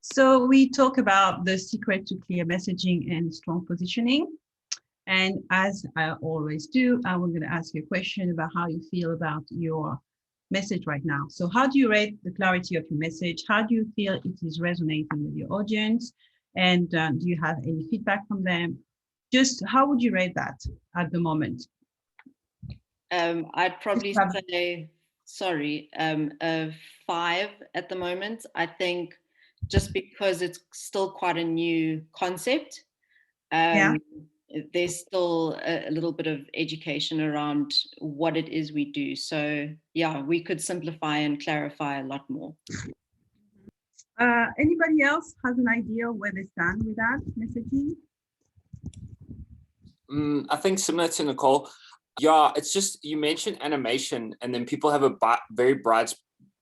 So we talk about the secret to clear messaging and strong positioning. And as I always do, I'm going to ask you a question about how you feel about your message right now. So how do you rate the clarity of your message? How do you feel it is resonating with your audience? And do you have any feedback from them? Just how would you rate that at the moment? I'd probably say, a 5 at the moment. I think just because it's still quite a new concept, Yeah. there's still a little bit of education around what it is we do. So yeah, we could simplify and clarify a lot more. Anybody else has an idea where they stand with that messaging? I think similar to Nicole. Yeah, it's just you mentioned animation, and then people have a very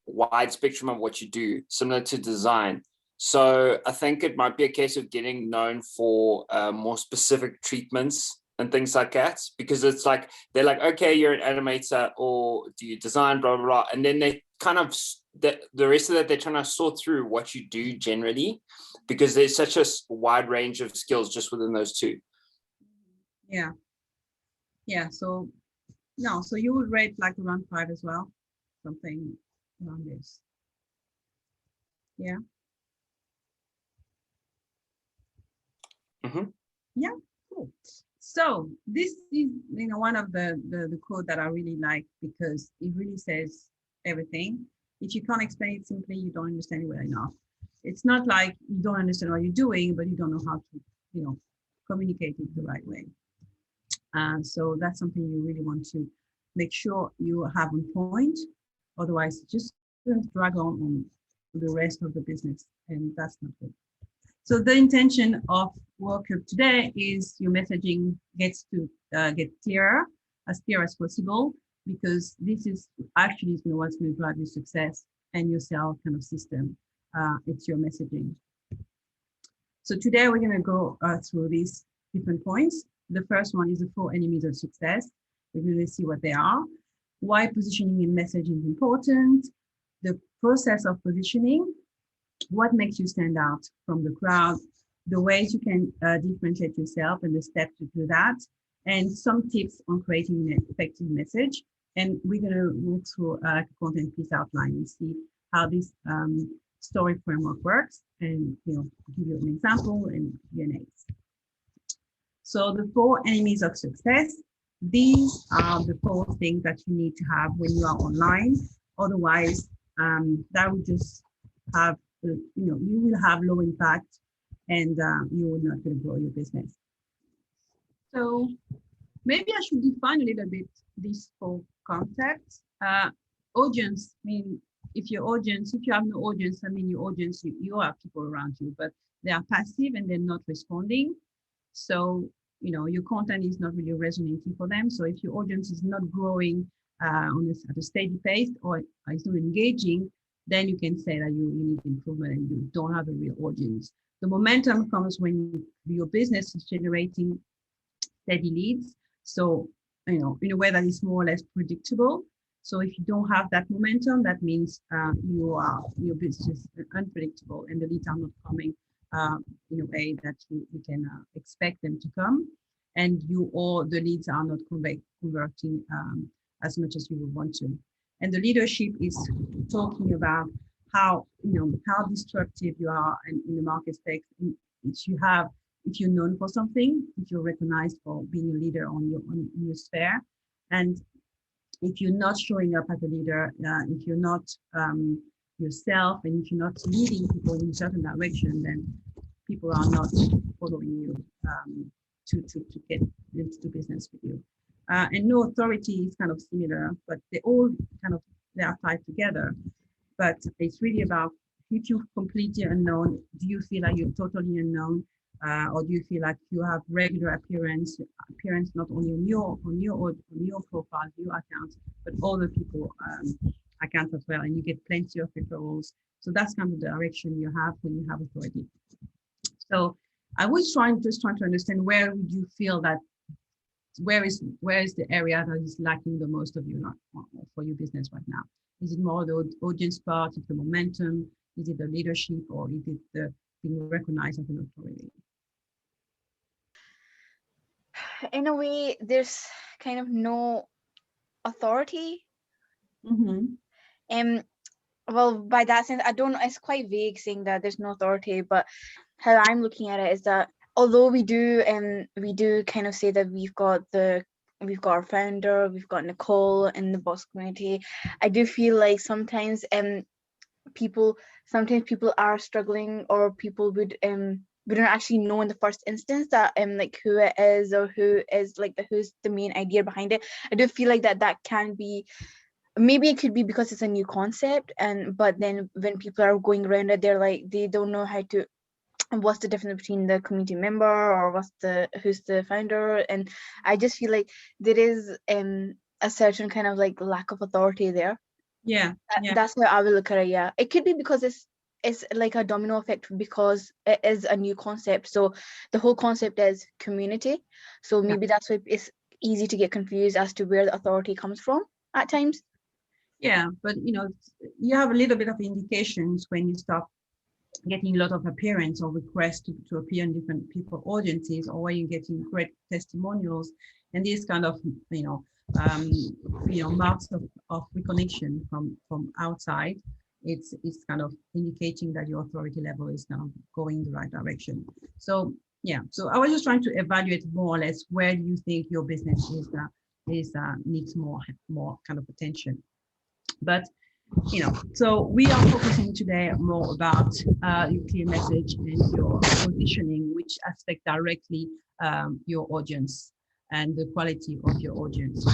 wide spectrum of what you do, similar to design. So I think it might be a case of getting known for more specific treatments and things like that, because it's like they're like, okay, you're an animator, or do you design, blah blah blah, and then they kind of the rest of that they're trying to sort through what you do generally, because there's such a wide range of skills just within those two. Yeah. Yeah. So no, so you would rate like around 5 as well, something around this. Yeah. Mm-hmm. Yeah, cool. So this is, one of the quote that I really like, because it really says everything. If you can't explain it simply, you don't understand it well enough. It's not like you don't understand what you're doing, but you don't know how to, communicate it the right way. So that's something you really want to make sure you have on point. Otherwise, just going to drag on the rest of the business, and that's not good. So the intention of workup today is your messaging gets to get clear as possible, because this is actually what's going to drive your success and your sales kind of system. It's your messaging. So today we're going to go through these different points. The first one is the 4 enemies of success. We're going to see what they are, why positioning in messaging is important, the process of positioning, what makes you stand out from the crowd, the ways you can differentiate yourself and the steps to do that, and some tips on creating an effective message. And we're going to walk through a content piece outline and see how this story framework works, and give you an example and Q&As. So the 4 enemies of success, these are the 4 things that you need to have when you are online. Otherwise, that would just have, you will have low impact, and you will not going to grow your business. So maybe I should define a little bit these 4 concepts. Audience, I mean, if you have no audience, your audience, you have people around you, but they are passive and they're not responding. So, your content is not really resonating for them. So if your audience is not growing at a steady pace, or is not engaging, then you can say that you need improvement and you don't have a real audience. The momentum comes when your business is generating steady leads. So, in a way that is more or less predictable. So if you don't have that momentum, that means your business is unpredictable and the leads are not coming in a way that you can expect them to come, and the leads are not converting as much as you would want to. And the leadership is talking about how destructive you are in the market space. If you're known for something, if you're recognized for being a leader on your sphere, and if you're not showing up as a leader, if you're not yourself, and if you're not leading people in a certain direction, then people are not following you to get into business with you. And no authority is kind of similar, but they are tied together. But it's really about, if you're completely unknown, do you feel like you're totally unknown? Or do you feel like you have regular appearance not only on your profile, your account, but other people accounts as well, and you get plenty of referrals. So that's kind of the direction you have when you have authority. So I was trying to understand, where would you feel that where is the area that is lacking the most of you for your business right now? Is it more the audience part, is the momentum, Is it the leadership, or is it the being recognized as an authority? In a way, there's kind of no authority. Mm-hmm. Well, by that sense, I don't know, it's quite vague saying that there's no authority, but how I'm looking at it is that although we do kind of say that we've got our founder, we've got Nicole in the boss community, I do feel like sometimes people are struggling, or people wouldn't actually know in the first instance that like who it is, or who is like who's the main idea behind it. I do feel like that can be, maybe it could be because it's a new concept, but then when people are going around it, they're like, they don't know how to, what's the difference between the community member, or who's the founder. And I just feel like there is a certain kind of like lack of authority there. Yeah. That's how I will look at it. Yeah, it could be because it's like a domino effect, because it is a new concept, so the whole concept is community, so maybe that's why it's easy to get confused as to where the authority comes from at times. Yeah, but you have a little bit of indications when you start getting a lot of appearance or requests to appear in different people audiences, or when you're getting great testimonials and these kind of marks of reconnection from outside. It's kind of indicating that your authority level is now going the right direction. So yeah, so I was just trying to evaluate more or less where you think your business needs more kind of attention. But so we are focusing today more about your clear message and your positioning, which affect directly your audience and the quality of your audience.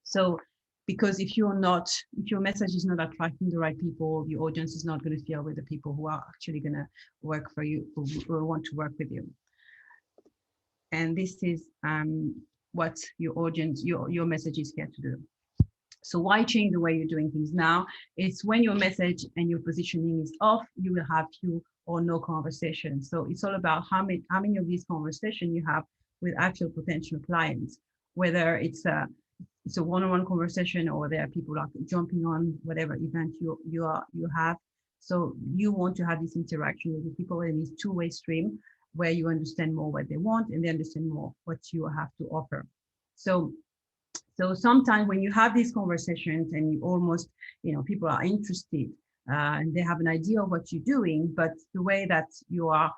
So because if your message is not attracting the right people, your audience is not going to feel with the people who are actually going to work for you, who want to work with you. And this is what your audience, your message is here to do. So why change the way you're doing things now? It's when your message and your positioning is off, you will have few or no conversations. So it's all about how many of these conversations you have with actual potential clients, whether it's a one-on-one conversation, or there are people like jumping on whatever event you have. So you want to have this interaction with the people in this two-way stream, where you understand more what they want and they understand more what you have to offer. So sometimes when you have these conversations and you almost, people are interested and they have an idea of what you're doing, but the way that you are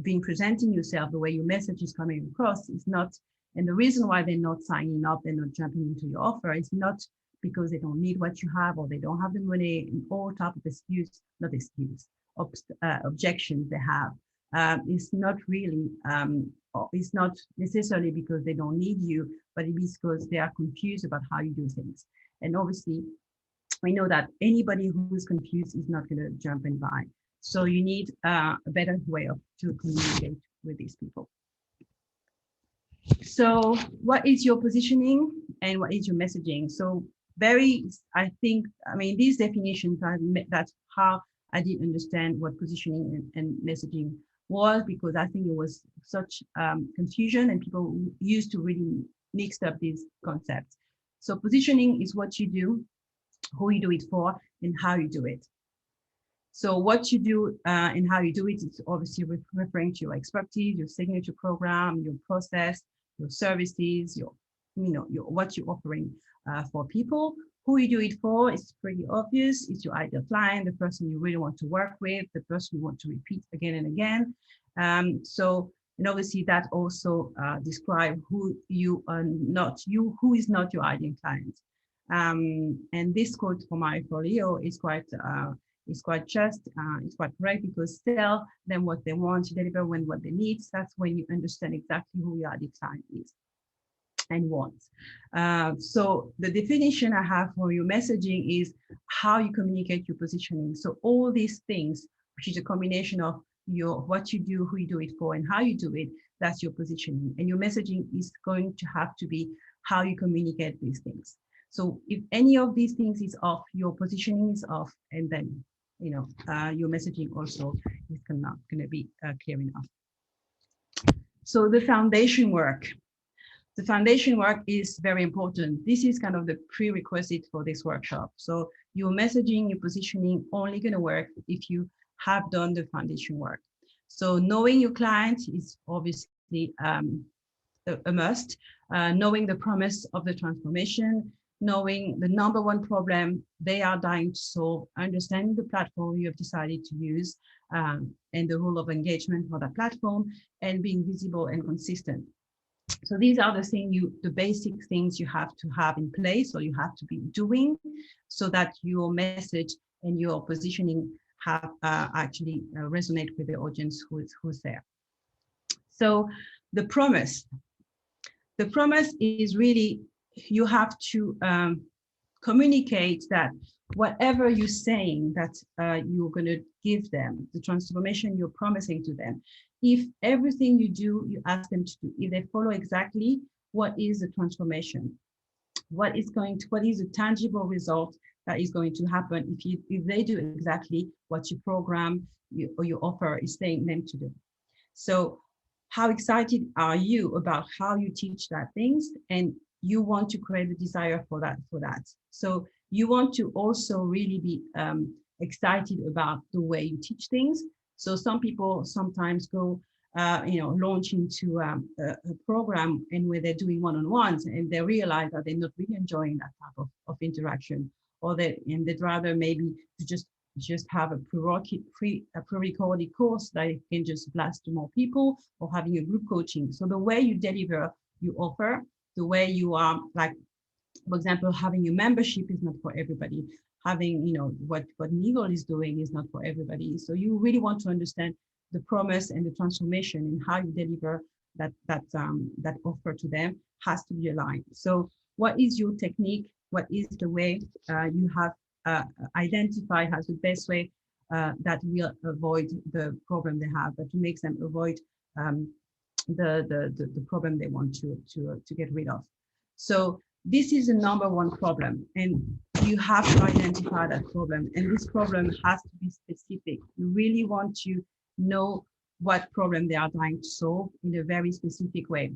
being presenting yourself, the way your message is coming across is not, and the reason why they're not signing up, they're not jumping into your offer, is not because they don't need what you have, or they don't have the money, and all type of objections they have. It's not really, it's not necessarily because they don't need you, but it is because they are confused about how you do things. And obviously, we know that anybody who is confused is not going to jump and buy. So you need a better way to communicate with these people. So what is your positioning and what is your messaging? So these definitions, that's how I did understand what positioning and messaging was, because I think it was such confusion and people used to really mix up these concepts. So positioning is what you do, who you do it for, and how you do it. So what you do and how you do it is obviously referring to your expertise, your signature program, your process, your services, what you're offering for people. Who you do it for is pretty obvious. It's your ideal client, the person you really want to work with, the person you want to repeat again and again. And obviously that also describe who you are not, who is not your ideal client. And this quote from my portfolio is quite just, it's quite correct, because tell them what they want, deliver what they need. That's when you understand exactly who your ideal client is and wants. So the definition I have for your messaging is how you communicate your positioning. So all these things, which is a combination of what you do, who you do it for, and how you do it, that's your positioning. And your messaging is going to have to be how you communicate these things. So if any of these things is off, your positioning is off, and then your messaging also is not going to be clear enough. So the foundation work. The foundation work is very important. This is kind of the prerequisite for this workshop. So your messaging, your positioning only going to work if you have done the foundation work. So knowing your client is obviously a must. Knowing the promise of the transformation, knowing the number one problem they are dying to solve, understanding the platform you have decided to use, and the role of engagement for that platform, and being visible and consistent. So these are the basic things you have to have in place, or you have to be doing, so that your message and your positioning have actually resonate with the audience who's there. So the promise is really, you have to communicate that whatever you're saying that you're going to give them, the transformation you're promising to them, if everything you do, you ask them to do, if they follow exactly, what is the transformation? What is the tangible result that is going to happen if they do exactly what your program or your offer is saying them to do? So how excited are you about how you teach that things, and you want to create the desire for that. So you want to also really be excited about the way you teach things. So some people sometimes go launch into a program and where they're doing one-on-ones, and they realize that they're not really enjoying that type of interaction, or they'd rather maybe just have a pre-recorded course that you can just blast to more people, or having a group coaching. So the way you deliver your offer, the way you are, like, for example, having your membership is not for everybody. Having, what Nigel is doing is not for everybody. So you really want to understand the promise and the transformation, and how you deliver that offer to them has to be aligned. So what is your technique? What is the way you have identified as the best way that will avoid the problem they have, but to make them avoid the problem they want to get rid of. So this is the number one problem, and you have to identify that problem, and this problem has to be specific. You really want to know what problem they are trying to solve in a very specific way.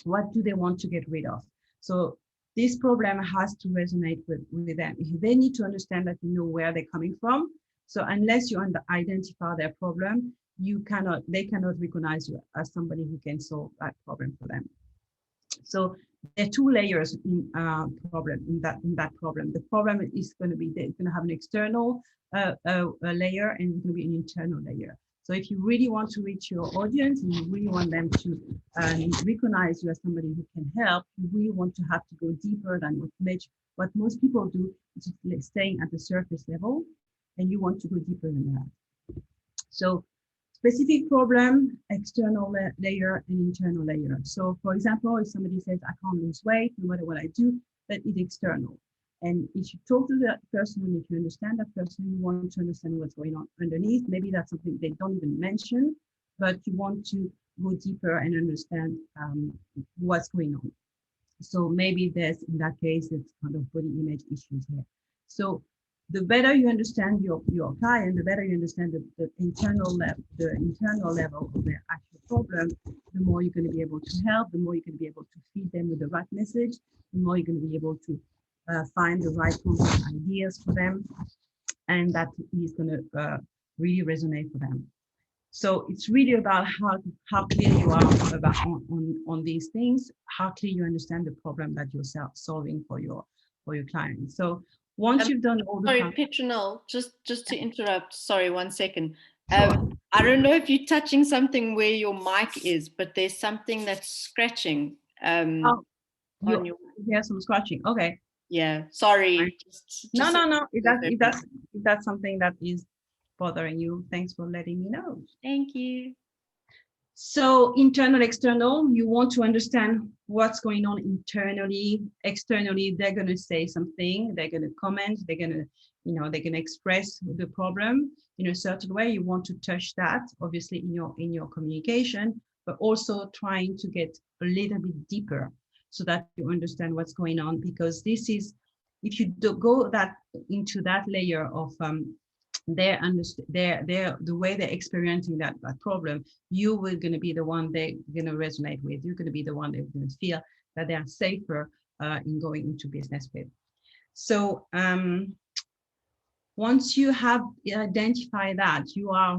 What do they want to get rid of? So this problem has to resonate with them. They need to understand that you know where they're coming from. So unless you identify their problem, they cannot recognize you as somebody who can solve that problem for them. So there are two layers in that problem. The problem is going to be, they're going to have an external layer, and it's going to be an internal layer. So if you really want to reach your audience, and you really want them to recognize you as somebody who can help, you really want to have to go deeper than what most people do, is staying at the surface level, and you want to go deeper than that. So specific problem, external layer, and internal layer. So for example, if somebody says, I can't lose weight, no matter what I do, that is external. And if you talk to that person, and if you understand that person, you want to understand what's going on underneath. Maybe that's something they don't even mention, but you want to go deeper and understand what's going on. So maybe in that case, it's kind of body image issues here. So the better you understand your client, the better you understand the internal level of their actual problem, the more you're going to be able to help, the more you're going to be able to feed them with the right message, the more you're going to be able to find the right content ideas for them, and that is going to really resonate for them. So it's really about how clear you are about on these things, how clear you understand the problem that you're solving for your client. So once you've done all the— Sorry, Petronille, just to interrupt. Sorry, 1 second. Sure. I don't know if you're touching something where your mic is, but there's something that's scratching. On your— Yeah, some scratching. Okay. Yeah. Sorry. No. If that's something that is bothering you, thanks for letting me know. Thank you. So internal, external, you want to understand what's going on internally. Externally, they're going to say something, they're going to comment, they're going to express the problem in a certain way. You want to touch that, obviously, in your communication, but also trying to get a little bit deeper so that you understand what's going on. Because this is, if you go into that layer of the way they're experiencing that problem, you will going to be the one they're going to resonate with. You're going to be the one they're going to feel that they are safer in going into business with. So Once you have identified that, you are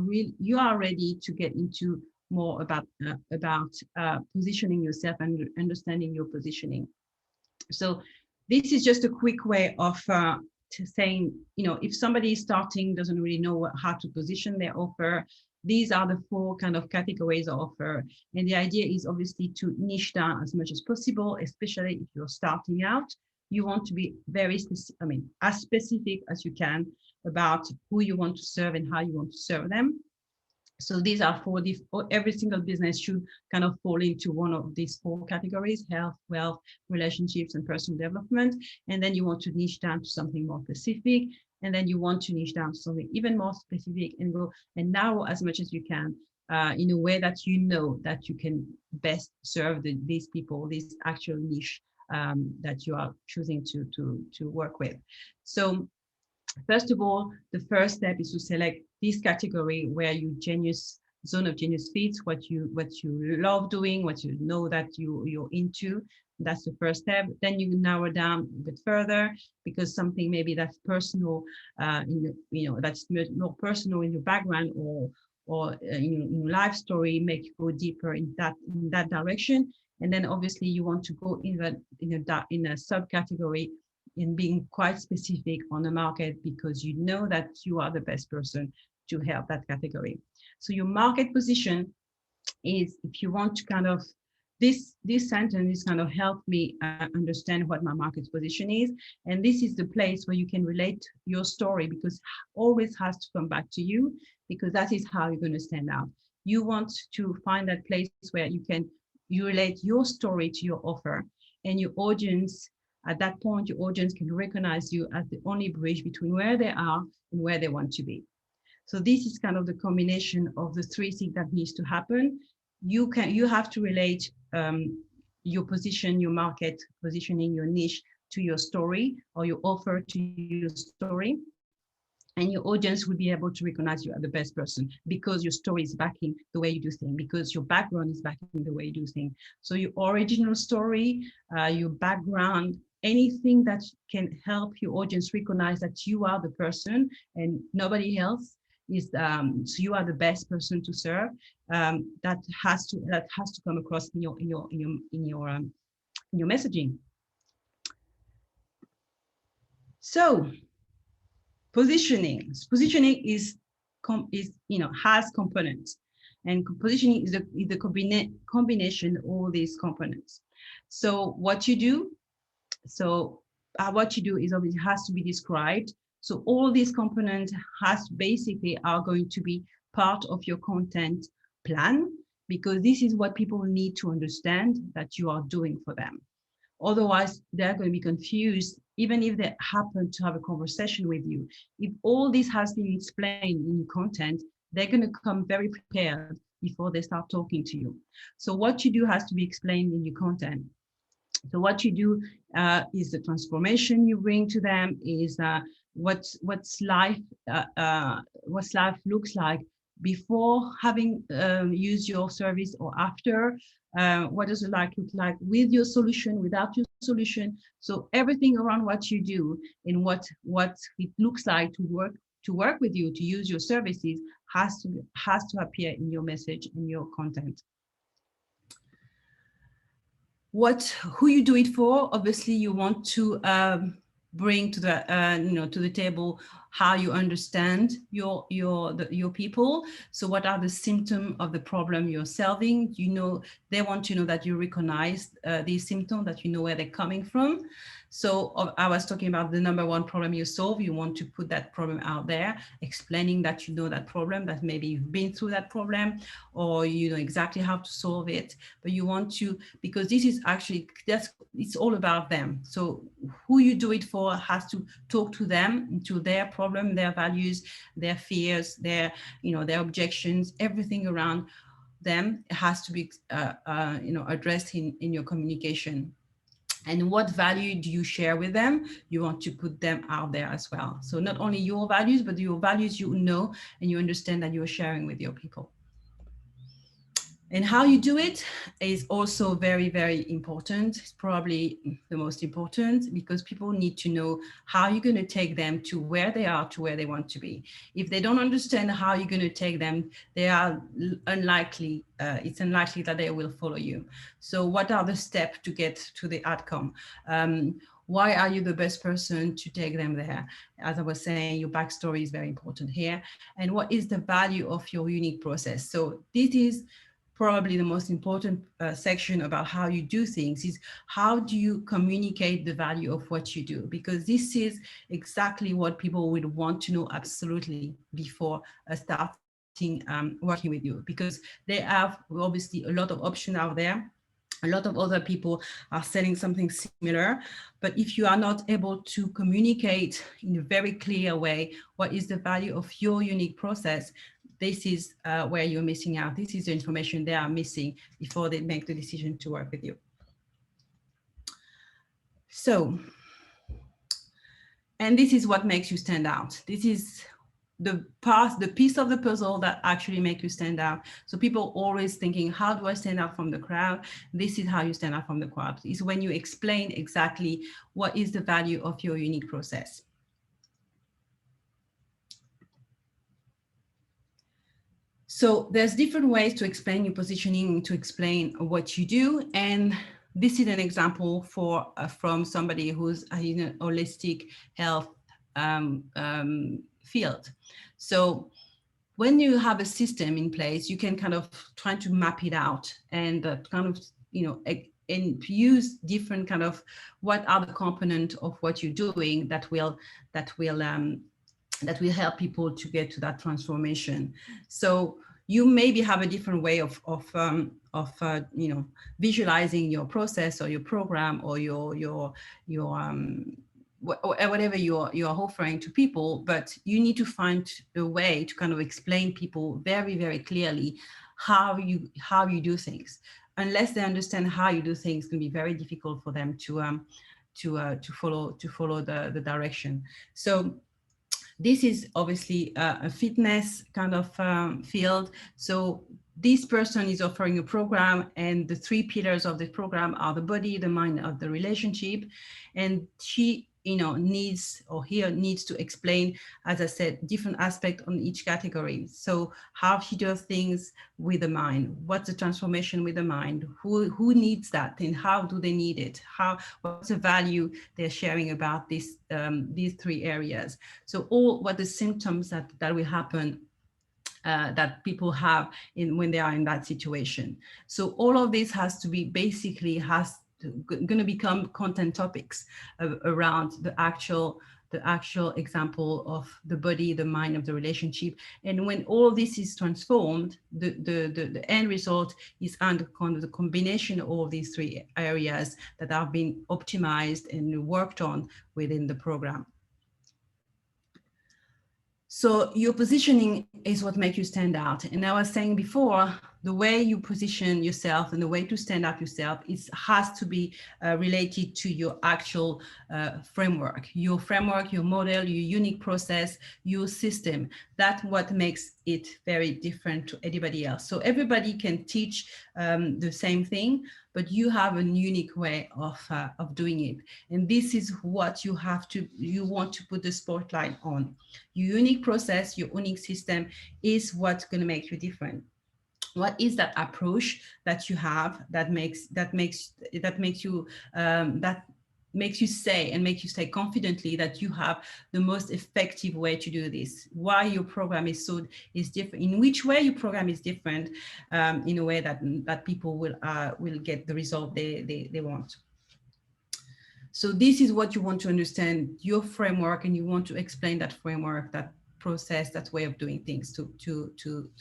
ready to get into more about positioning yourself and understanding your positioning. So this is just a quick way of saying, if somebody is starting, doesn't really know how to position their offer, these are the 4 kind of categories of offer. And the idea is obviously to niche down as much as possible, especially if you're starting out. You want to be very specific, as specific as you can about who you want to serve and how you want to serve them. So these are 4 every single business should kind of fall into one of these 4 categories: health, wealth, relationships, and personal development. And then you want to niche down to something more specific. And then you want to niche down to something even more specific and go and narrow as much as you can in a way that that you can best serve these people, this actual niche that you are choosing to work with. So first of all, the first step is to select this category where your zone of genius fits, what you love doing, what you know that you're into. That's the first step. Then you narrow down a bit further, because something maybe that's personal that's more personal in your background or in your life story, make you go deeper in that direction. And then obviously you want to go in a subcategory in being quite specific on the market, because you know that you are the best person to help that category. So your market position is, if you want to kind of, this sentence kind of helped me understand what my market position is. And this is the place where you can relate your story, because always has to come back to you, because that is how you're going to stand out. You want to find that place where you relate your story to your offer, and your audience, at that point, your audience can recognize you as the only bridge between where they are and where they want to be. So this is kind of the combination of the 3 things that needs to happen. You have to relate your position, your market positioning, your niche to your story, or your offer to your story. And your audience will be able to recognize you as the best person, because your story is backing the way you do things, because your background is backing the way you do things. So your original story, your background, anything that can help your audience recognize that you are the person and nobody else is, so you are the best person to serve. That has to come across in your messaging. So positioning has components, and positioning is the combination of all these components. So what you do is obviously has to be described. So all these components are going to be part of your content plan, because this is what people need to understand that you are doing for them. Otherwise, they're going to be confused, even if they happen to have a conversation with you. If all this has been explained in content, they're going to come very prepared before they start talking to you. So what you do has to be explained in your content. So what you do is the transformation you bring to them, is what's life looks like before having used your service or after. What does it look like with your solution, without your solution? So everything around what you do and what it looks like to work with you, to use your services, has to appear in your message, in your content. Who you do it for? Obviously, you want to bring to the table how you understand your people. So what are the symptoms of the problem you're solving? They want to know that you recognize these symptoms, that you know where they're coming from. So I was talking about the number 1 problem you solve. You want to put that problem out there, explaining that you know that problem, that maybe you've been through that problem, or you know exactly how to solve it. But you want to, because this is actually, it's all about them. So who you do it for has to talk to them, to their problem, their values, their fears, their objections, everything around them has to be addressed in your communication. And what value do you share with them? You want to put them out there as well. So not only your values, but your values you know and you understand that you're sharing with your people. And how you do it is also very, very important. It's probably the most important because people need to know how you're going to take them to where they are, to where they want to be. If they don't understand how you're going to take them, they are unlikely, it's unlikely that they will follow you. So what are the steps to get to the outcome? Why are you the best person to take them there? As I was saying, your backstory is very important here. And what is the value of your unique process? So this is probably the most important section about how you do things is how do you communicate the value of what you do, because this is exactly what people would want to know absolutely before starting working with you, because they have obviously a lot of options out there. A lot of other people are selling something similar, but if you are not able to communicate in a very clear way what is the value of your unique process, this is where you're missing out. This is the information they are missing before they make the decision to work with you. So, and this is what makes you stand out. This is the piece of the puzzle that actually make you stand out. So people always thinking, how do I stand out from the crowd? This is how you stand out from the crowd, is when you explain exactly what is the value of your unique process. So there's different ways to explain your positioning, to explain what you do. And this is an example from somebody who's in a holistic health field. So when you have a system in place, you can kind of try to map it out and kind of, and use different kind of what are the components of what you're doing that will help people to get to that transformation. So you maybe have a different way of visualizing your process or your program or your whatever you're offering to people, but you need to find a way to kind of explain people very, very clearly how you do things. Unless they understand how you do things, it can be very difficult for them to follow the direction. So this is obviously a fitness kind of field. So this person is offering a program, and the three pillars of the program are the body, the mind, of the relationship. And she needs, or he needs to explain, as I said, different aspects on each category. So how she does things with the mind, what's the transformation with the mind, who needs that, and how do they need it, what's the value they're sharing about these three areas. So all what the symptoms that will happen that people have when they are in that situation. So all of this has to be basically going to become content topics around the actual example of the body, the mind, of the relationship. And when all this is transformed, the end result is under kind of the combination of all these three areas that have been optimized and worked on within the program. So your positioning is what makes you stand out. And I was saying before, the way you position yourself and the way to stand up yourself has to be related to your actual framework, your model, your unique process, your system. That's what makes it very different to anybody else. So everybody can teach the same thing, but you have a unique way of doing it. And this is what you want to put the spotlight on. Your unique process, your unique system is what's going to make you different. What is that approach that you have that makes you say confidently that you have the most effective way to do this? Why your program is different? In which way your program is different? In a way that people will get the result they want. So this is what you want to understand, your framework, and you want to explain that framework, that process, that way of doing things to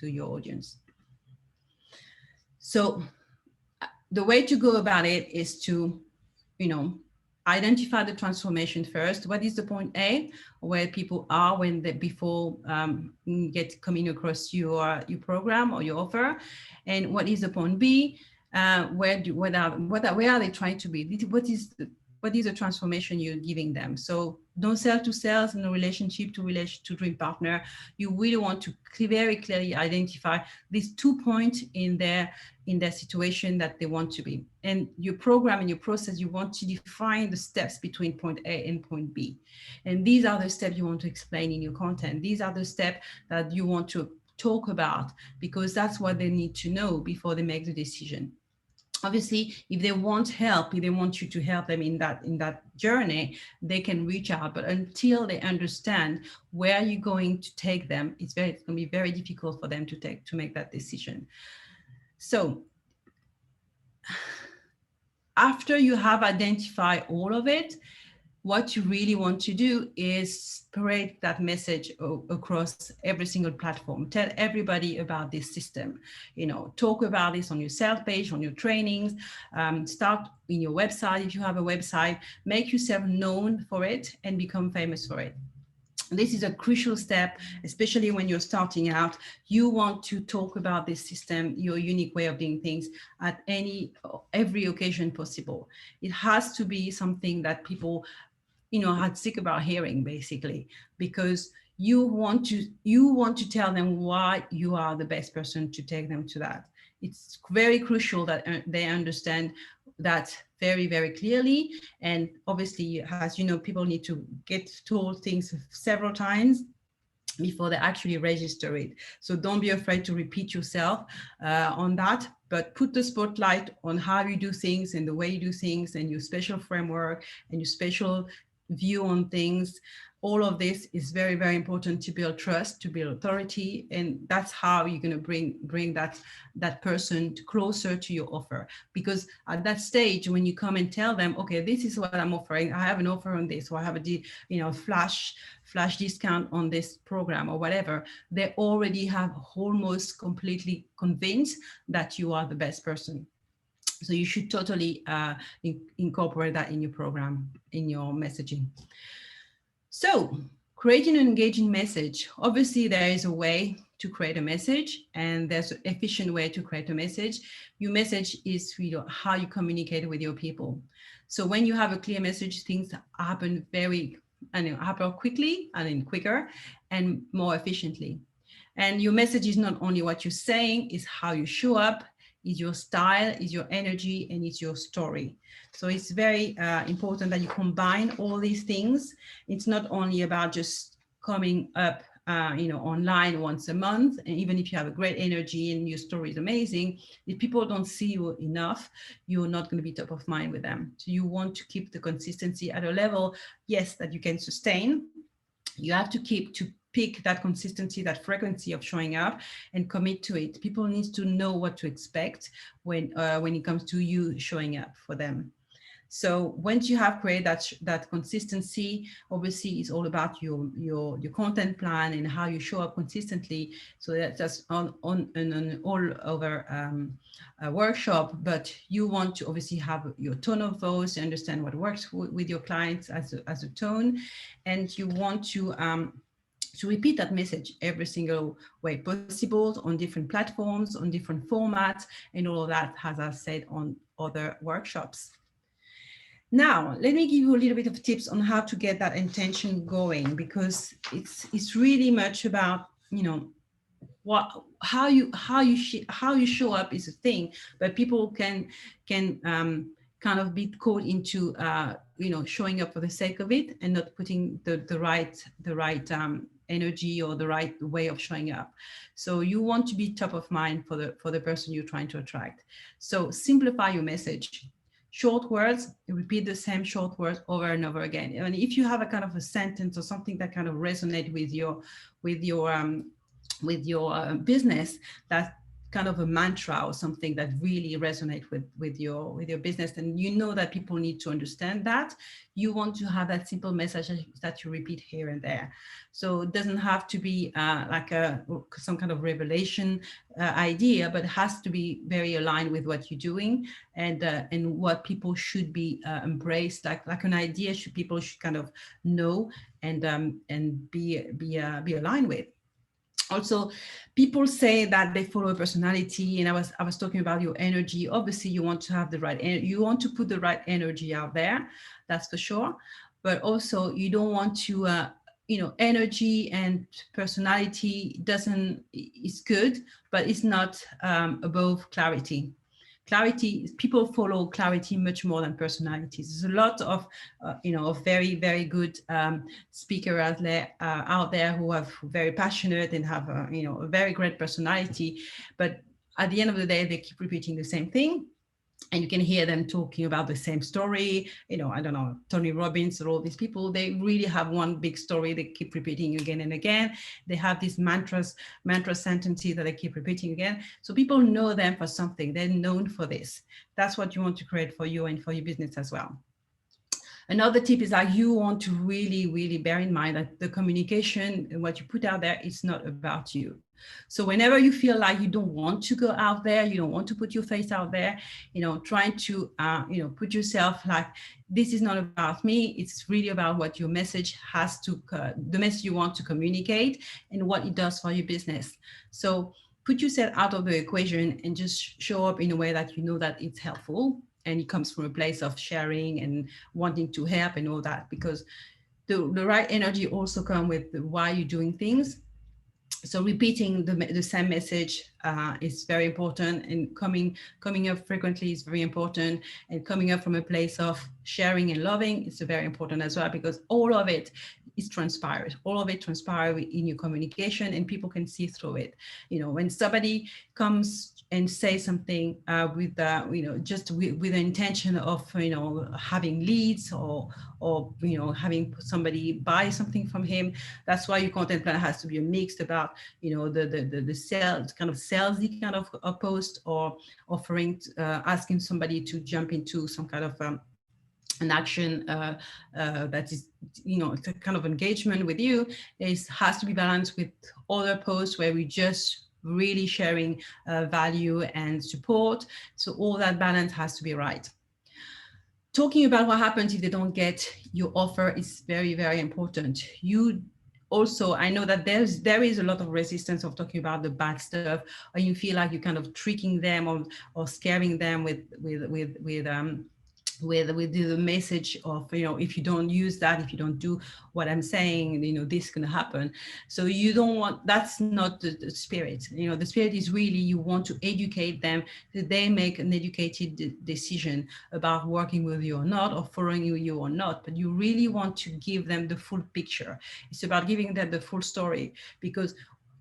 your audience. So the way to go about it is to, identify the transformation first. What is the point A, where people are before coming across your program or your offer, and what is the point B? Where are they trying to be? What is what is the transformation you're giving them. So don't sell to sales in a relationship to dream partner. You really want to very clearly identify these 2 points in their situation that they want to be. And your program and your process, you want to define the steps between point A and point B. And these are the steps you want to explain in your content. These are the steps that you want to talk about, because that's what they need to know before they make the decision. Obviously, if they want help, if they want you to help them in that journey, they can reach out. But until they understand where you're going to take them, it's going to be very difficult for them to make that decision. So after you have identified all of it, what you really want to do is spread that message across every single platform. Tell everybody about this system. Talk about this on your sales page, on your trainings. Start in your website. If you have a website, make yourself known for it and become famous for it. This is a crucial step, especially when you're starting out. You want to talk about this system, your unique way of doing things, at every occasion possible. It has to be something that people are sick about hearing, basically, because you want to tell them why you are the best person to take them to that. It's very crucial that they understand that very, very clearly. And obviously, as you know, people need to get told things several times before they actually register it. So don't be afraid to repeat yourself on that, but put the spotlight on how you do things and the way you do things and your special framework and your special view on things. All of this is very, very important to build trust, to build authority, and that's how you're going to bring that person closer to your offer. Because at that stage, when you come and tell them, okay, this is what I'm offering, I have an offer on this, or I have a flash discount on this program or whatever, they already have almost completely convinced that you are the best person. So you should totally incorporate that in your program, in your messaging. So creating an engaging message. Obviously, there is a way to create a message, and there's an efficient way to create a message. Your message is how you communicate with your people. So when you have a clear message, things happen happen quickly and then quicker and more efficiently. And your message is not only what you're saying, it's how you show up, is your style, is your energy, and it's your story. So it's very important that you combine all these things. It's not only about just coming up online once a month, and even if you have a great energy and your story is amazing, if people don't see you enough, you're not going to be top of mind with them. So you want to keep the consistency at a level, yes, that you can sustain. You have to pick that consistency, that frequency of showing up, and commit to it. People need to know what to expect when it comes to you showing up for them. So once you have created that consistency, obviously it's all about your content plan and how you show up consistently. So that's on an all over workshop, but you want to obviously have your tone of voice, understand what works with your clients as a tone, and you want to repeat that message every single way possible on different platforms, on different formats, and all of that, as I said, on other workshops. Now, let me give you a little bit of tips on how to get that intention going, because it's really much about, how you show up is a thing, but people can kind of be caught into showing up for the sake of it and not putting the right energy or the right way of showing up. So you want to be top of mind for the person you're trying to attract. So simplify your message. Short words, repeat the same short words over and over again. And if you have a kind of a sentence or something that kind of resonates with your business, that's kind of a mantra or something that really resonates with your business, and you know that people need to understand that, you want to have that simple message that you repeat here and there. So it doesn't have to be like some kind of revelation idea, but it has to be very aligned with what you're doing and what people should be embraced, like an idea people should kind of know and be aligned with. Also, people say that they follow a personality, and I was talking about your energy. Obviously, you want to have the right, you want to put the right energy out there, that's for sure. But also, you don't want to, energy and personality doesn't is good, but it's not above clarity. Clarity, people follow clarity much more than personalities. There's a lot of, of very, very good speaker out there who are very passionate and have a very great personality, but at the end of the day they keep repeating the same thing, and you can hear them talking about the same story. I don't know, Tony Robbins or all these people, they really have one big story they keep repeating again and again. They have these mantra sentences that they keep repeating again. So people know them for something, they're known for this. That's what you want to create for you and for your business as well. Another tip is that you want to really, really bear in mind that the communication and what you put out there is not about you. So whenever you feel like you don't want to go out there, you don't want to put your face out there, trying to, put yourself like, this is not about me. It's really about what your message has to, the message you want to communicate and what it does for your business. So put yourself out of the equation and just show up in a way that you know that it's helpful. And it comes from a place of sharing and wanting to help and all that, because the right energy also comes with why you're doing things. So repeating the same message is very important, and coming up frequently is very important, and coming up from a place of sharing and loving is very important as well, because all of it is transpired. All of it transpires in your communication, and people can see through it. When somebody comes and say something with just with the intention of having leads or having somebody buy something from him, that's why your content plan has to be a mix about the sales kind of salesy kind of a post, or offering asking somebody to jump into some kind of an action that is it's a kind of engagement with you. Has to be balanced with other posts where we just really sharing value and support. So all that balance has to be right. Talking about what happens if they don't get your offer is very, very important. Also, I know that there is a lot of resistance of talking about the bad stuff, or you feel like you're kind of tricking them or scaring them with the message of, if you don't use that, if you don't do what I'm saying, this is going to happen. So you don't want, that's not the spirit. The spirit is really, you want to educate them so they make an educated decision about working with you or not, or following you or not. But you really want to give them the full picture. It's about giving them the full story, because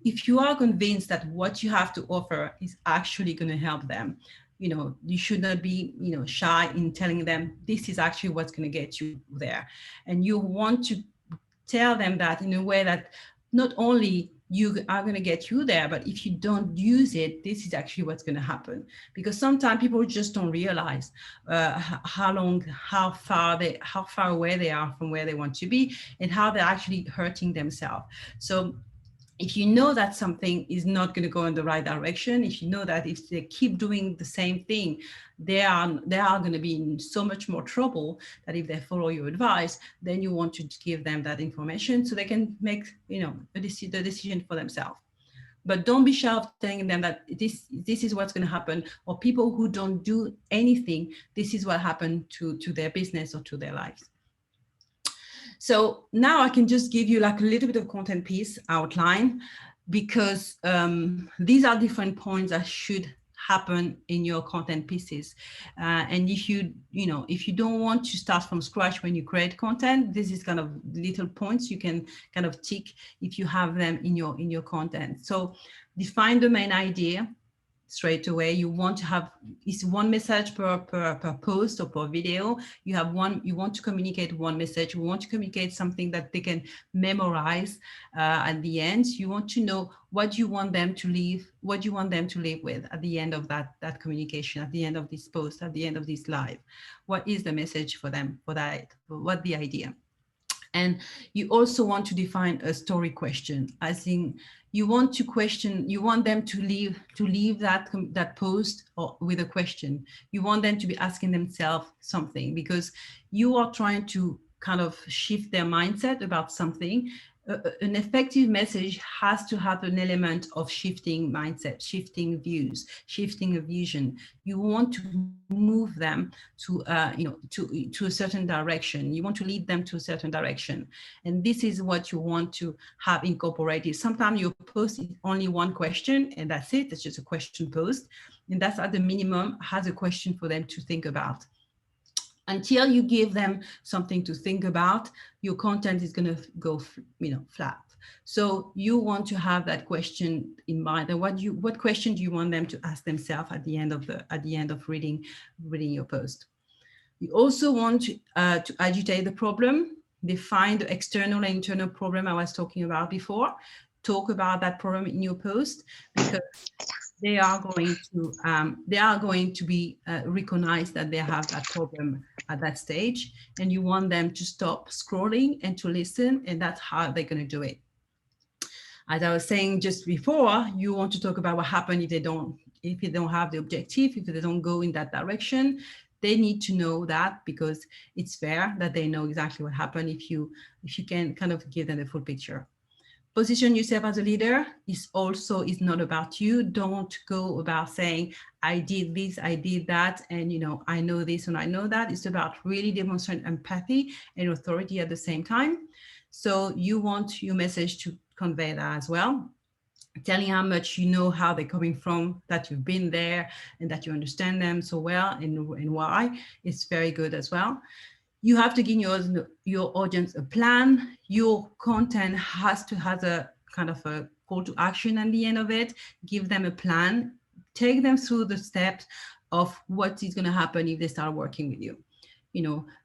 if you are convinced that what you have to offer is actually going to help them, you should not be, shy in telling them this is actually what's going to get you there. And you want to tell them that in a way that not only you are going to get you there, but if you don't use it, this is actually what's going to happen. Because sometimes people just don't realize how far away they are from where they want to be, and how they're actually hurting themselves. So if you know that something is not going to go in the right direction, if you know that if they keep doing the same thing, they are going to be in so much more trouble, that if they follow your advice, then you want to give them that information so they can make the decision for themselves. But don't be shy of telling them that this is what's going to happen, or people who don't do anything, this is what happened to their business or to their lives. So now I can just give you like a little bit of content piece outline, because these are different points that should happen in your content pieces. And if you don't want to start from scratch when you create content, this is kind of little points you can kind of tick if you have them in your content. So define the main idea straight away. You want to have is one message per post or per video. You want to communicate one message. You want to communicate something that they can memorize at the end. You want to know what you want them to leave with at the end of that communication, at the end of this post, at the end of this live. What is the message for them, for that, what the idea? And you also want to define a story question, as in you want them to leave that post or with a question. You want them to be asking themselves something, because you are trying to kind of shift their mindset about something. an effective message has to have an element of shifting mindset, shifting views, shifting a vision. You want to move them to, to a certain direction. You want to lead them to a certain direction. And this is what you want to have incorporated. Sometimes your post is only one question and that's it. It's just a question post. And that's at the minimum has a question for them to think about. Until you give them something to think about, your content is going to go, flat. So you want to have that question in mind. And what question do you want them to ask themselves at the end of reading your post? You also want to agitate the problem, define the external and internal problem I was talking about before. Talk about that problem in your post, because they are going to be recognized that they have that problem at that stage, and you want them to stop scrolling and to listen, and that's how they're going to do it. As I was saying just before, you want to talk about what happened if you don't have the objective, if they don't go in that direction. They need to know that, because it's fair that they know exactly what happened if you can kind of give them the full picture. Position yourself as a leader is not about you. Don't go about saying, I did this, I did that, and I know this and I know that. It's about really demonstrating empathy and authority at the same time. So you want your message to convey that as well. Telling how much you know how they're coming from, that you've been there and that you understand them so well, and why. It's very good as well. You have to give your audience a plan. Your content has to have a kind of a call to action at the end of it. Give them a plan. Take them through the steps of what is going to happen if they start working with you.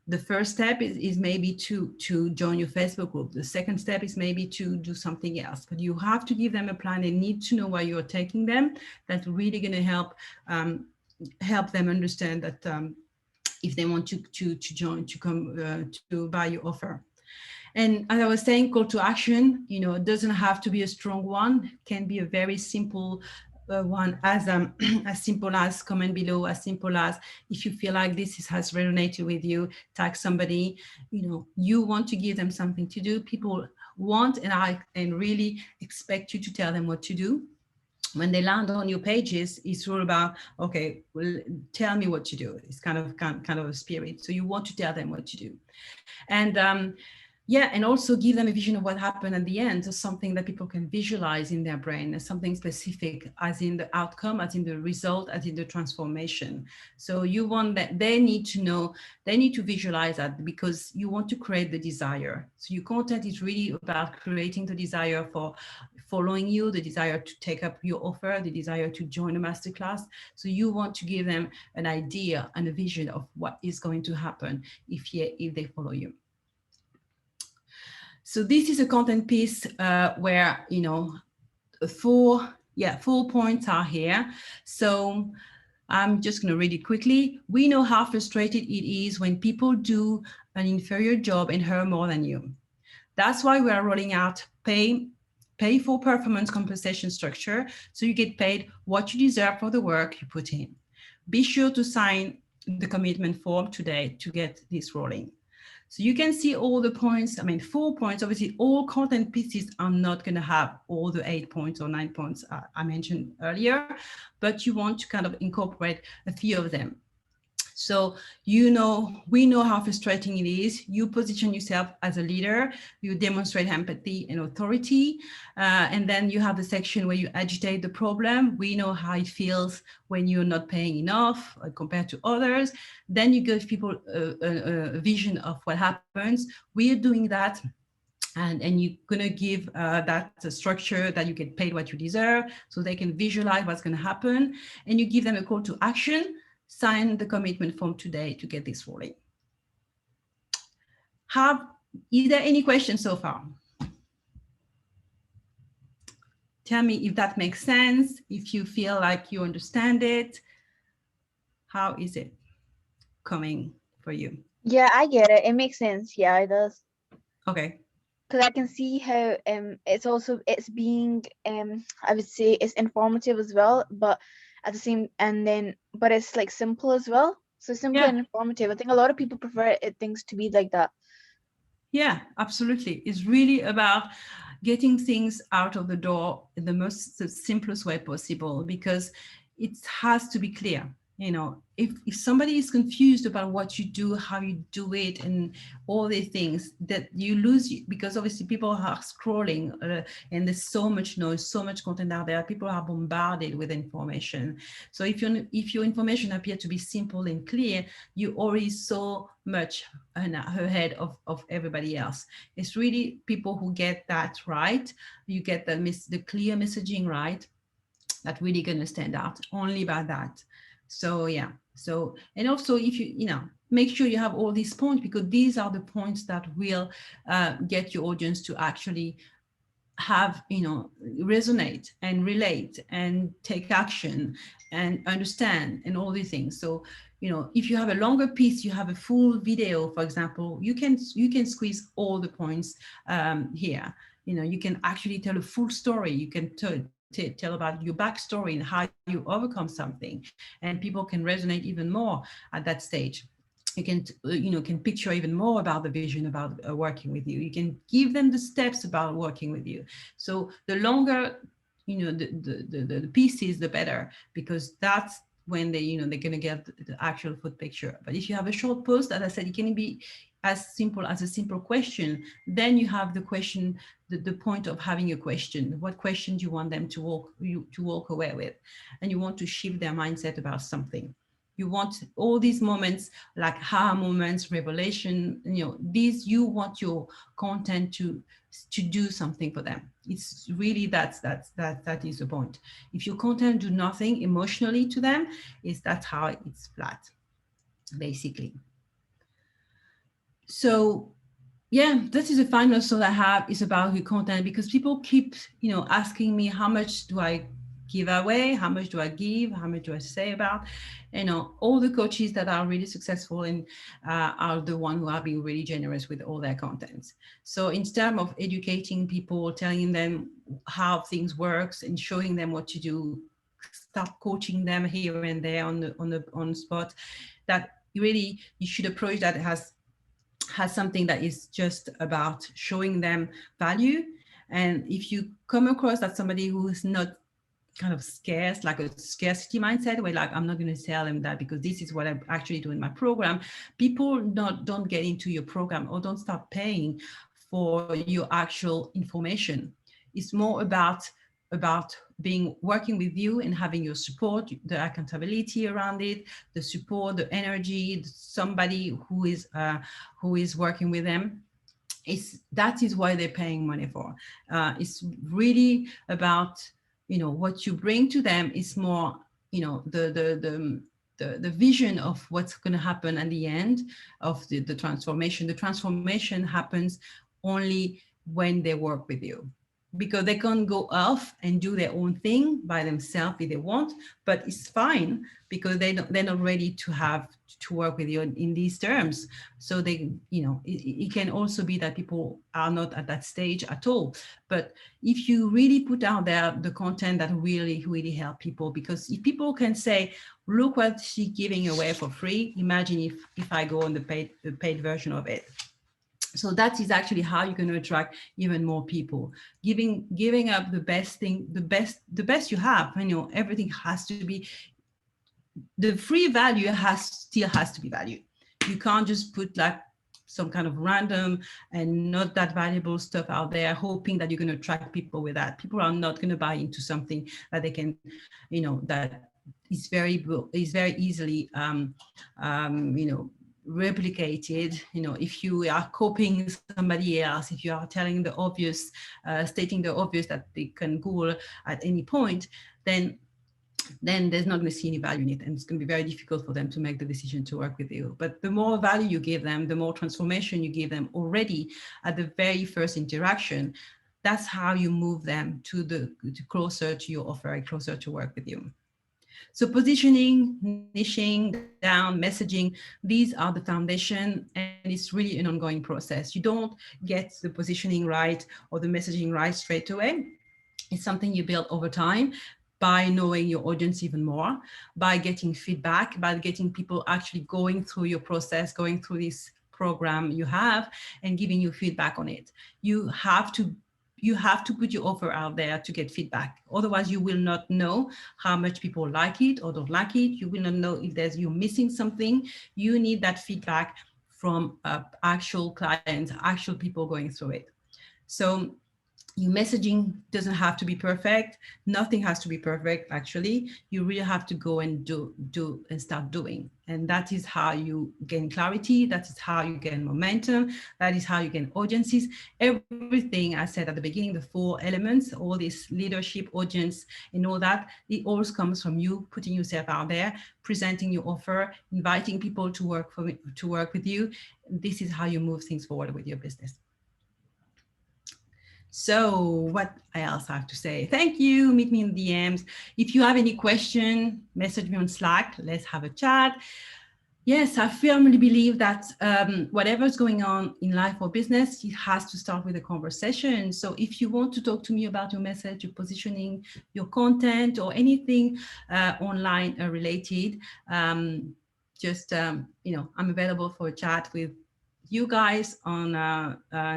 The first step is maybe to join your Facebook group. The second step is maybe to do something else. But you have to give them a plan. They need to know where you're taking them. That's really going to help them understand that if they want to join, to come to buy your offer. And as I was saying, call to action, it doesn't have to be a strong one. It can be a very simple one, as simple as comment below, as simple as, if you feel like this has resonated with you, tag somebody. You want to give them something to do. People want and really expect you to tell them what to do. When they land on your pages, it's all about, okay, well, tell me what to do. It's kind of a spirit. So you want to tell them what to do. And and also give them a vision of what happened at the end, so something that people can visualize in their brain, as something specific, as in the outcome, as in the result, as in the transformation. So you want that they need to know, they need to visualize that, because you want to create the desire. So your content is really about creating the desire for following you, the desire to take up your offer, the desire to join a masterclass. So you want to give them an idea and a vision of what is going to happen if they follow you. So this is a content piece where, 4 points are here. So I'm just going to read it quickly. We know how frustrated it is when people do an inferior job and earn more than you. That's why we are rolling out pay for performance compensation structure, so you get paid what you deserve for the work you put in. Be sure to sign the commitment form today to get this rolling. So you can see all the points. 4 points. Obviously, all content pieces are not going to have all the 8 points or 9 points I mentioned earlier, but you want to kind of incorporate a few of them. So, we know how frustrating it is. You position yourself as a leader, you demonstrate empathy and authority. And then you have the section where you agitate the problem. We know how it feels when you're not paying enough compared to others. Then you give people a vision of what happens. We are doing that. And you're going to give that structure that you get paid what you deserve, so they can visualize what's going to happen. And you give them a call to action. Sign the commitment form today to get this rolling. Is there any questions so far? Tell me if that makes sense, if you feel like you understand it. How is it coming for you? Yeah, I get it. It makes sense. Yeah, it does. Okay. Because I can see how it's being I would say it's informative as well, but at the same, but it's like simple as well. So simple and informative. I think a lot of people prefer things to be like that. Yeah, absolutely. It's really about getting things out of the door in the most the simplest way possible, because it has to be clear. If somebody is confused about what you do, how you do it, and all these things, that you lose, because obviously people are scrolling, and there's so much noise, so much content out there. People are bombarded with information. So if your information appear to be simple and clear, you already so much ahead of everybody else. It's really people who get that right. You get the clear messaging right, that really going to stand out only by that. So yeah. So, and also if make sure you have all these points, because these are the points that will get your audience to actually have, resonate and relate and take action and understand and all these things. So, if you have a longer piece, you have a full video, for example, you can squeeze all the points here. You can actually tell a full story. You can tell about your backstory and how you overcome something, and people can resonate even more at that stage. You can picture even more about the vision about working with you. You can give them the steps about working with you. So the longer the pieces, the better, because that's when they're going to get the actual full picture. But if you have a short post, as I said, it can be as simple as a simple question. Then you have the question, the point of having a question. What question do you want them to walk away with? And you want to shift their mindset about something. You want all these moments, like aha moments, revelation, these, you want your content to do something for them. It's really that is the point. If your content do nothing emotionally to them, that's how it's flat, basically. So yeah, that is the final thought I have, is about your content, because people keep asking me, how much do I give away, how much do I give, how much do I say about? All the coaches that are really successful and are the ones who are being really generous with all their contents. So in terms of educating people, telling them how things works and showing them what to do, start coaching them here and there on the spot, that really you should approach that has something that is just about showing them value. And if you come across that somebody who is not kind of scarce, like a scarcity mindset, where like, I'm not going to tell them that because this is what I actually do in my program, people don't get into your program or don't start paying for your actual information. It's more about working with you and having your support, the accountability around it, the support, the energy, somebody who is working with them. That is why they're paying money for. It's really about, what you bring to them is more, the vision of what's going to happen at the end of the transformation. The transformation happens only when they work with you, because they can go off and do their own thing by themselves if they want, but it's fine, because they're not ready to work with you in these terms. So it can also be that people are not at that stage at all. But if you really put out there the content that really help people, because if people can say, look what she's giving away for free, imagine if I go on the paid version of it. So that is actually how you're going to attract even more people, giving up the best thing, the best you have. Everything has to be, the free value still has to be value. You can't just put like some kind of random and not that valuable stuff out there, hoping that you're going to attract people with that. People are not going to buy into something that they can, that is very easily, replicated. If you are copying somebody else, if you are telling the obvious, stating the obvious that they can Google at any point, then there's not going to see any value in it, and it's going to be very difficult for them to make the decision to work with you. But the more value you give them, the more transformation you give them already at the very first interaction, that's how you move them to closer to your offer, closer to work with you. So positioning, niching down, messaging, these are the foundation, and it's really an ongoing process. You don't get the positioning right or the messaging right straight away. It's something you build over time by knowing your audience even more, by getting feedback, by getting people actually going through your process, going through this program you have and giving you feedback on it. You have to put your offer out there to get feedback. Otherwise, you will not know how much people like it or don't like it. You will not know if you're missing something. You need that feedback from actual clients, actual people going through it. So your messaging doesn't have to be perfect. Nothing has to be perfect, actually. You really have to go and do and start doing. And that is how you gain clarity. That is how you gain momentum. That is how you gain audiences. Everything I said at the beginning, the 4 elements, all this leadership, audience, and all that, it all comes from you putting yourself out there, presenting your offer, inviting people to work with you. This is how you move things forward with your business. So what else I have to say? Thank you. Meet me in DMs. If you have any question, message me on Slack. Let's have a chat. Yes, I firmly believe that whatever's going on in life or business, it has to start with a conversation. So if you want to talk to me about your message, your positioning, your content, or anything online related, just, you know, I'm available for a chat with you guys on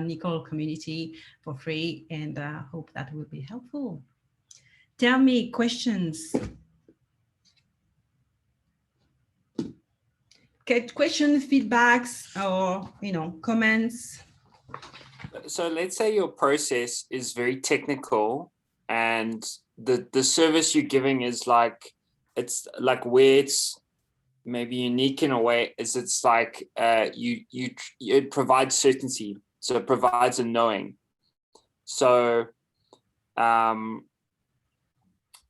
Nicole community for free, and hope that will be helpful. Tell me questions. Okay, questions, feedbacks, or, you know, comments. So let's say your process is very technical and the service you're giving is like, it's like where it's maybe unique in a way is it's like it provides certainty, so it provides a knowing. So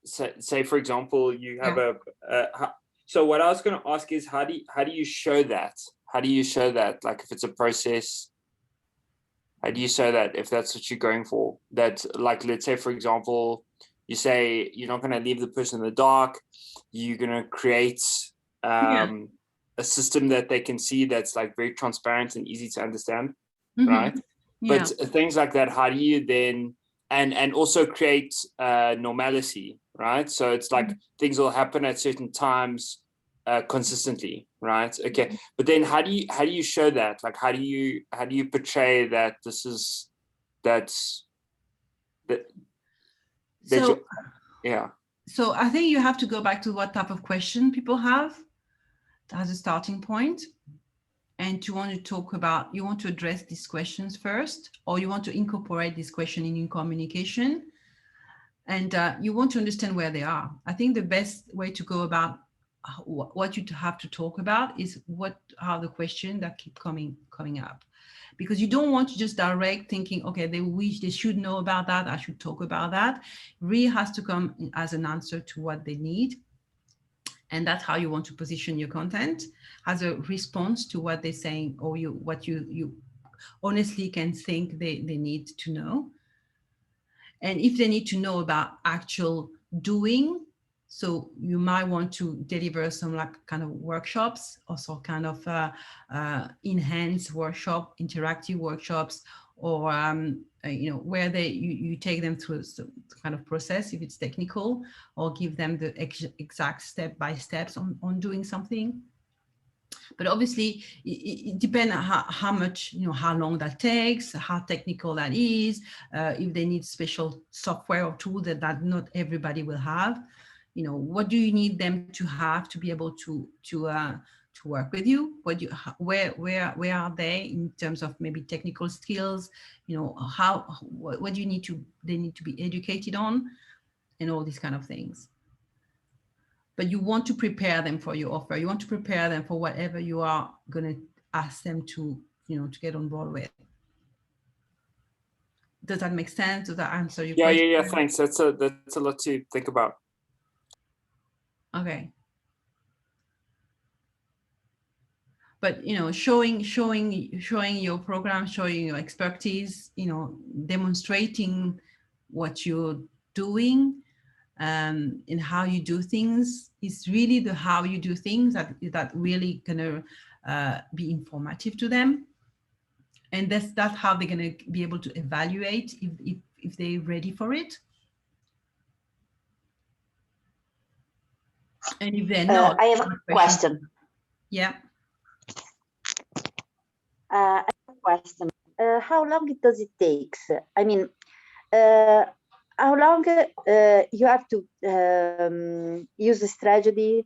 say for example you have so what I was going to ask is how do you show that? How do you show that, like if it's a process, how do you show that if that's what you're going for? That, like, let's say for example you say you're not going to leave the person in the dark, you're going to create a system that they can see that's like very transparent and easy to understand, right? Yeah. But things like that, how do you then and also create normalcy, right? So it's like things will happen at certain times consistently, right? Okay, but then how do you show that? Like how do you portray that this is so yeah. So I think you have to go back to what type of question people have as a starting point, and you want to talk about, you want to address these questions first, or you want to incorporate this question in your communication, and you want to understand where they are. I think the best way to go about what you have to talk about is what are the questions that keep coming up, because you don't want to just direct thinking, okay, they should know about that, I should talk about that. It really has to come as an answer to what they need. And that's how you want to position your content, as a response to what they're saying, or what you honestly can think they need to know. And if they need to know about actual doing, so you might want to deliver some like kind of workshops, or some kind of enhanced workshop, interactive workshops, or you know, where you take them through some kind of process if it's technical, or give them the exact step-by-steps on doing something. But obviously it depends on how much, you know, how long that takes, how technical that is, if they need special software or tool that not everybody will have. You know, what do you need them to have to be able to work with you? Where are they in terms of maybe technical skills? You know, what do you need they need to be educated on, and all these kind of things. But you want to prepare them for your offer. You want to prepare them for whatever you are going to ask them to, you know, to get on board with. Does that make sense? Does that answer your question? Yeah. Thanks. That's a lot to think about. Okay. But, you know, showing your program, showing your expertise, you know, demonstrating what you're doing, and how you do things is really the how you do things that really gonna be informative to them, and that's how they're gonna be able to evaluate if they're ready for it, and if they're not. I have a question. Yeah. I have a question. How long does it take? I mean, how long you have to use this strategy,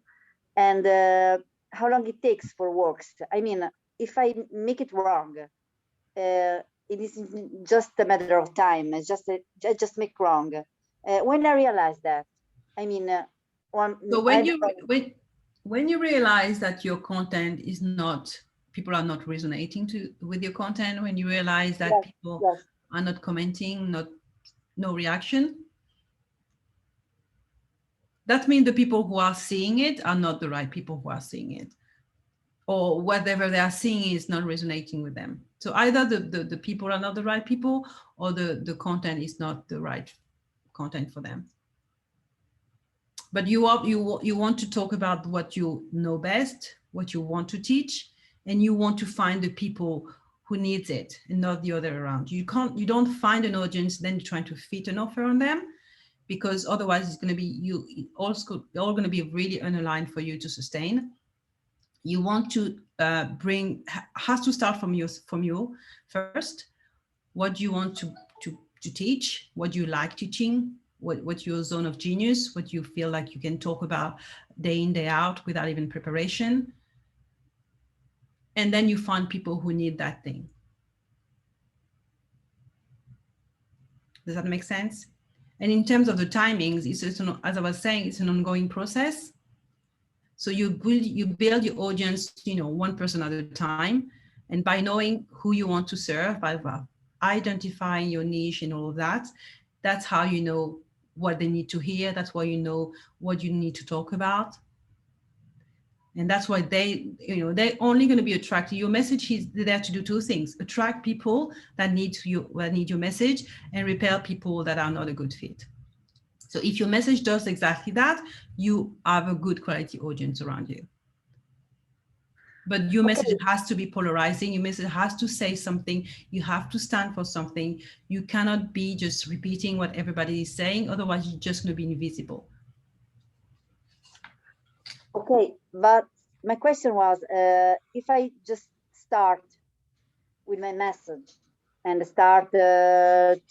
and how long it takes for works? I mean, if I make it wrong, it is just a matter of time. It's just I just make wrong. When I realize that, I mean, So when you realize that your content is not, people are not resonating with your content, when you realize that yes, people yes. are not commenting, no reaction, that means the people who are seeing it are not the right people who are seeing it, or whatever they are seeing is not resonating with them. So either the people are not the right people, or the content is not the right content for them. But you want to talk about what you know best, what you want to teach, and you want to find the people who needs it and not the other around. You don't find an audience, then you're trying to fit an offer on them, because otherwise it's going to be all going to be really unaligned for you to sustain. You want to has to start from you first. What do you want to teach? What do you like teaching? What's your zone of genius? What you feel like you can talk about day in, day out without even preparation? And then you find people who need that thing. Does that make sense? And in terms of the timings, as I was saying, it's an ongoing process. So you build your audience, one person at a time. And by knowing who you want to serve, by identifying your niche and all of that, that's how you know what they need to hear. That's why you know what you need to talk about. And that's why they're only going to be attracted. Your message is there to do two things: attract people that need your message, and repel people that are not a good fit. So if your message does exactly that, you have a good quality audience around you. But your message has to be polarizing. Your message has to say something. You have to stand for something. You cannot be just repeating what everybody is saying. Otherwise, you're just going to be invisible. Okay, but my question was, if I just start with my message and start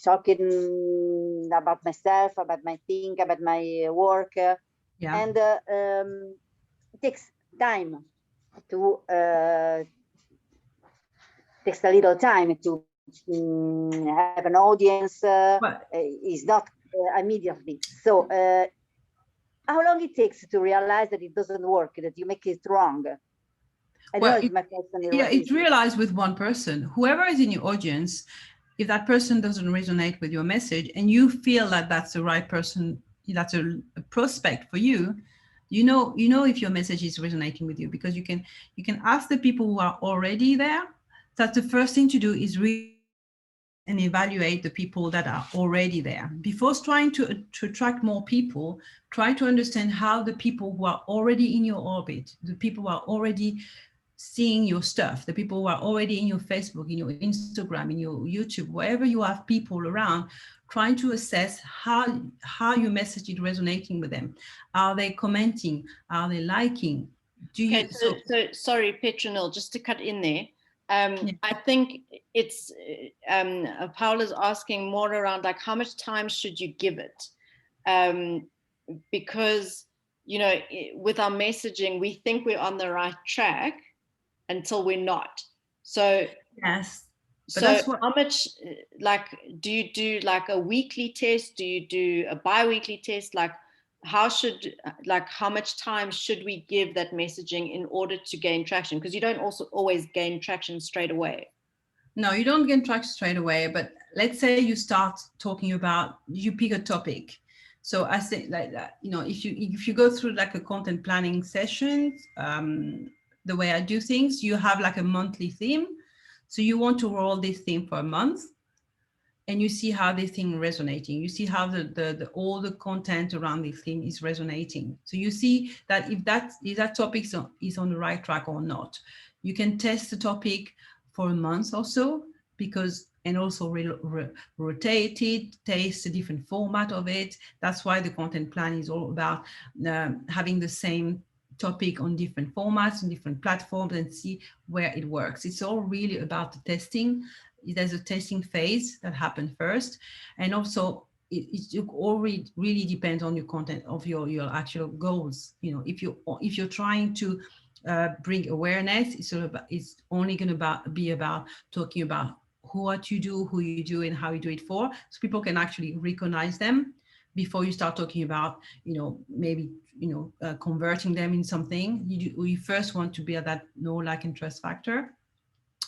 talking about myself, about my thing, about my work, and it takes time to takes a little time to have an audience. Is not immediately. So how long it takes to realize that it doesn't work, that you make it wrong? I don't know if my question is right. It's realized with one person. Whoever is in your audience, if that person doesn't resonate with your message and you feel that that's the right person, that's a prospect for you, you know if your message is resonating with you, because you can ask the people who are already there. That's the first thing to do, is read and evaluate the people that are already there. Before trying to attract more people, try to understand how the people who are already in your orbit, the people who are already seeing your stuff, the people who are already in your Facebook, in your Instagram, in your YouTube, wherever you have people around, trying to assess how your message is resonating with them. Are they commenting? Are they liking? So sorry, Petronille, just to cut in there. I think it's Paula's asking more around like how much time should you give it? Because with our messaging, we think we're on the right track until we're not. So yes. So how much, like, do you do like a weekly test? Do you do a bi-weekly test? Like, how much time should we give that messaging in order to gain traction? Because you don't also always gain traction straight away. No, you don't gain traction straight away. But let's say you start talking about, you pick a topic. So I say like that, if you go through like a content planning session, the way I do things, you have like a monthly theme. So you want to roll this theme for a month, and you see how this thing resonating. You see how the all the content around this theme is resonating. So you see that if that topic is on the right track or not. You can test the topic for a month or so, and also rotate it, taste a different format of it. That's why the content plan is all about having the same topic on different formats and different platforms and see where it works. It's all really about the testing. There's a testing phase that happened first, and also it already really depends on your content of your actual goals. You know, if you're trying to bring awareness, it's only going to be about talking about what you do, who you do, and how you do it for, so people can actually recognize them before you start talking about, you know, maybe, you know, converting them in something. You first want to build that know, like, and trust factor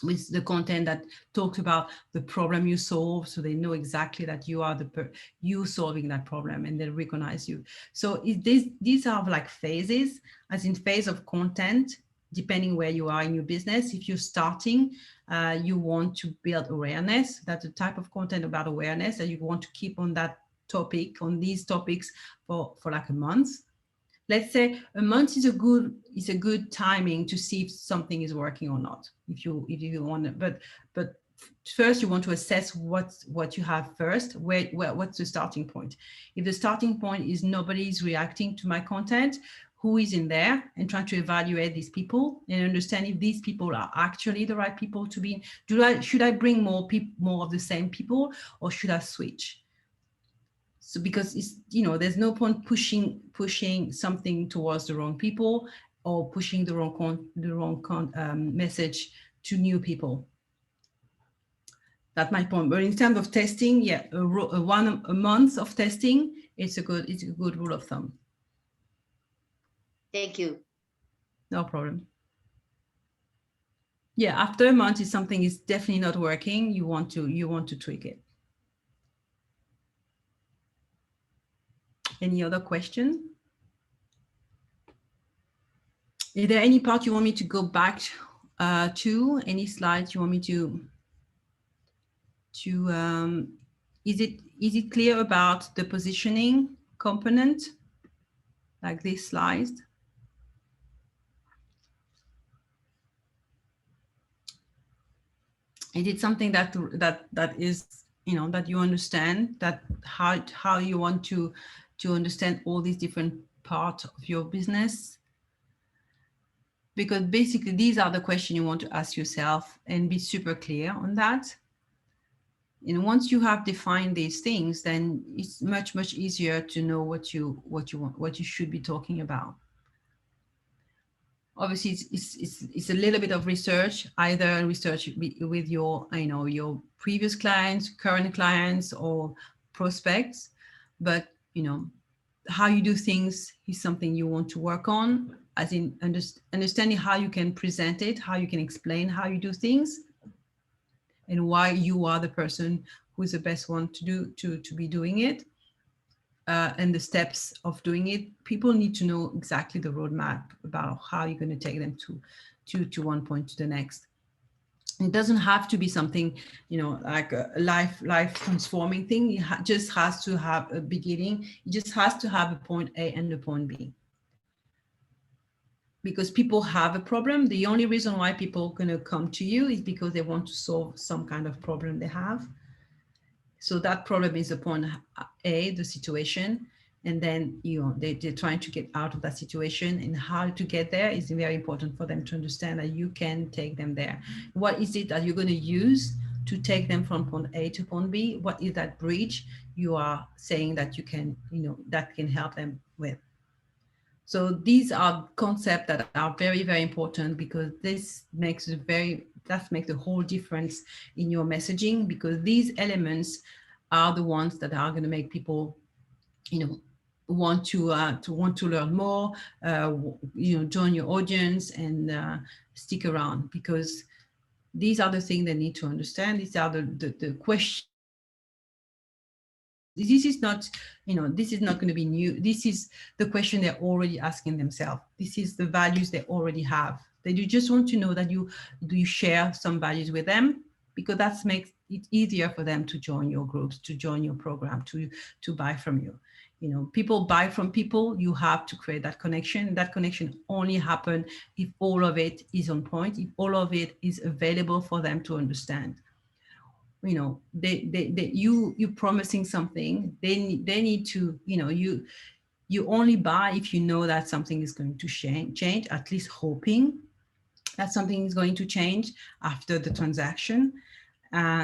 with the content that talks about the problem you solve, so they know exactly that you are you solving that problem, and they recognize you. So these are like phases, as in phase of content, depending where you are in your business. If you're starting, you want to build awareness. That's the type of content about awareness, and you want to keep on that topic, on these topics for like a month. Let's say a month is a good timing to see if something is working or not. If you want to, but first you want to assess what you have first. What's the starting point? If the starting point is nobody is reacting to my content, who is in there, and trying to evaluate these people and understand if these people are actually the right people to be. Should I bring more of the same people, or should I switch? So because it's, you know, there's no point pushing something towards the wrong people, or pushing the wrong message to new people. That's my point. But in terms of testing, yeah, a month of testing, it's a good rule of thumb. Thank you. No problem. Yeah, after a month, if something is definitely not working, you want to tweak it. Any other question? Is there any part you want me to go back to? Any slides you want me to is it clear about the positioning component, like this slide? Is it something that is, you know, that you understand, that how you want to understand all these different parts of your business? Because basically these are the questions you want to ask yourself, and be super clear on that. And once you have defined these things, then it's much easier to know what you want, what you should be talking about. Obviously, it's a little bit of research, either research with your, you know, your previous clients, current clients, or prospects. But, you know, how you do things is something you want to work on, as in understanding how you can present it, how you can explain how you do things, and why you are the person who is the best one to be doing it, and the steps of doing it. People need to know exactly the roadmap about how you're going to take them to one point to the next. It doesn't have to be something, you know, like a life transforming thing. It just has to have a beginning. It just has to have a point A and a point B. Because people have a problem. The only reason why people are going to come to you is because they want to solve some kind of problem they have. So that problem is upon A, the situation, and then, you know, they're trying to get out of that situation, and how to get there is very important for them to understand that you can take them there. What is it that you're going to use to take them from point A to point B? What is that bridge you are saying that you can, you know, that can help them with? So these are concepts that are very important, because this makes the whole difference in your messaging, because these elements are the ones that are going to make people, you know, want to learn more, you know, join your audience and stick around, because these are the things they need to understand. These are the questions. This is not, you know, this is not going to be new. This is the question they're already asking themselves. This is the values they already have. They do just want to know that you share some values with them, because that makes it easier for them to join your groups, to join your program, to buy from you. You know, people buy from people. You have to create that connection. That connection only happens if all of it is on point, if all of it is available for them to understand. You know, you promising something, they need to, you know, you You only buy if you know that something is going to change, at least hoping that something is going to change after the transaction.